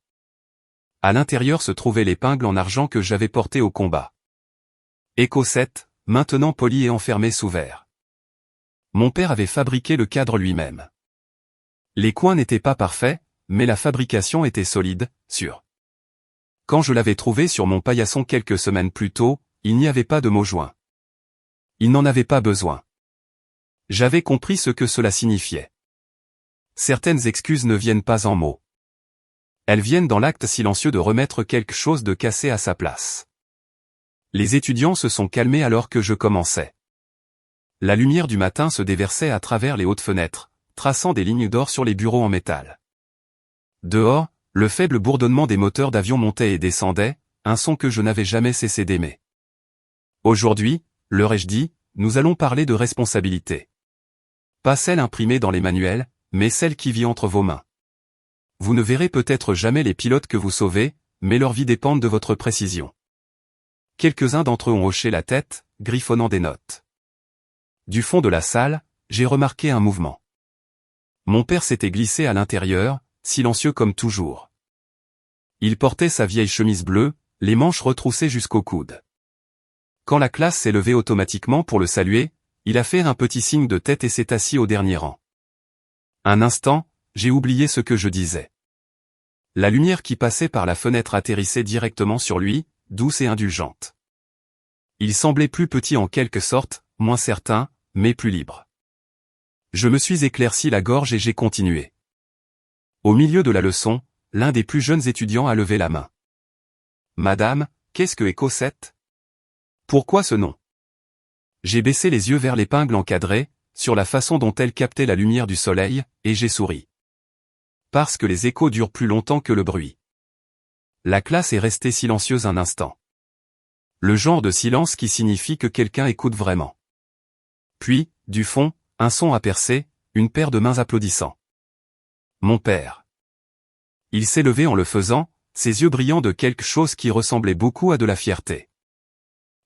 À l'intérieur se trouvait l'épingle en argent que j'avais portée au combat. Écho 7, maintenant poli et enfermé sous verre. Mon père avait fabriqué le cadre lui-même. Les coins n'étaient pas parfaits, mais la fabrication était solide, sûre. Quand je l'avais trouvé sur mon paillasson quelques semaines plus tôt, il n'y avait pas de mots joints. Il n'en avait pas besoin. J'avais compris ce que cela signifiait. Certaines excuses ne viennent pas en mots. Elles viennent dans l'acte silencieux de remettre quelque chose de cassé à sa place. Les étudiants se sont calmés alors que je commençais. La lumière du matin se déversait à travers les hautes fenêtres, traçant des lignes d'or sur les bureaux en métal. Dehors, le faible bourdonnement des moteurs d'avion montait et descendait, un son que je n'avais jamais cessé d'aimer. Aujourd'hui, leur ai-je dit, nous allons parler de responsabilité. Pas celle imprimée dans les manuels, mais celle qui vit entre vos mains. Vous ne verrez peut-être jamais les pilotes que vous sauvez, mais leur vie dépend de votre précision. Quelques-uns d'entre eux ont hoché la tête, griffonnant des notes. Du fond de la salle, j'ai remarqué un mouvement. Mon père s'était glissé à l'intérieur, silencieux comme toujours. Il portait sa vieille chemise bleue, les manches retroussées jusqu'au coude. Quand la classe s'est levée automatiquement pour le saluer, il a fait un petit signe de tête et s'est assis au dernier rang. Un instant, j'ai oublié ce que je disais. La lumière qui passait par la fenêtre atterrissait directement sur lui, douce et indulgente. Il semblait plus petit en quelque sorte, moins certain, mais plus libre. Je me suis éclairci la gorge et j'ai continué. Au milieu de la leçon, l'un des plus jeunes étudiants a levé la main. « Madame, qu'est-ce que Écho 7 ? Pourquoi ce nom ?» J'ai baissé les yeux vers l'épingle encadrée, sur la façon dont elle captait la lumière du soleil, et j'ai souri. Parce que les échos durent plus longtemps que le bruit. La classe est restée silencieuse un instant. Le genre de silence qui signifie que quelqu'un écoute vraiment. Puis, du fond, un son a percé, une paire de mains applaudissant. Mon père. Il s'est levé en le faisant, ses yeux brillant de quelque chose qui ressemblait beaucoup à de la fierté.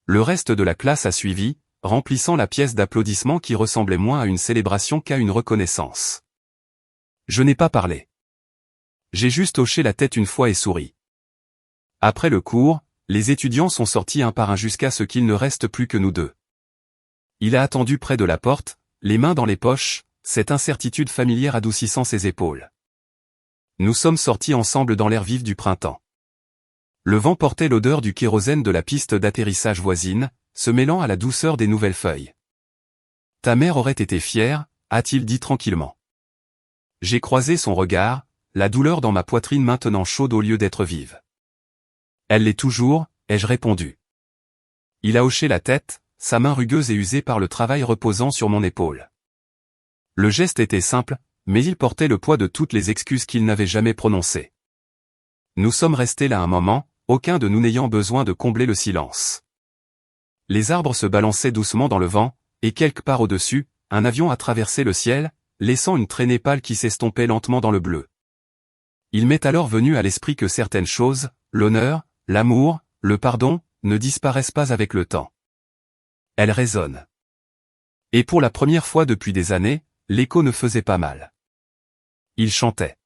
Le reste de la classe a suivi, remplissant la pièce d'applaudissements qui ressemblait moins à une célébration qu'à une reconnaissance. Je n'ai pas parlé. J'ai juste hoché la tête une fois et souri. Après le cours, les étudiants sont sortis un par un jusqu'à ce qu'il ne reste plus que nous deux. Il a attendu près de la porte, les mains dans les poches, cette incertitude familière adoucissant ses épaules. Nous sommes sortis ensemble dans l'air vif du printemps. Le vent portait l'odeur du kérosène de la piste d'atterrissage voisine, se mêlant à la douceur des nouvelles feuilles. « Ta mère aurait été fière », a-t-il dit tranquillement. J'ai croisé son regard, la douleur dans ma poitrine maintenant chaude au lieu d'être vive. « Elle l'est toujours », ai-je répondu. Il a hoché la tête, sa main rugueuse et usée par le travail reposant sur mon épaule. Le geste était simple, mais il portait le poids de toutes les excuses qu'il n'avait jamais prononcées. Nous sommes restés là un moment, aucun de nous n'ayant besoin de combler le silence. Les arbres se balançaient doucement dans le vent, et quelque part au-dessus, un avion a traversé le ciel, laissant une traînée pâle qui s'estompait lentement dans le bleu. Il m'est alors venu à l'esprit que certaines choses, l'honneur, l'amour, le pardon, ne disparaissent pas avec le temps. Elles résonnent. Et pour la première fois depuis des années, l'écho ne faisait pas mal. Il chantait.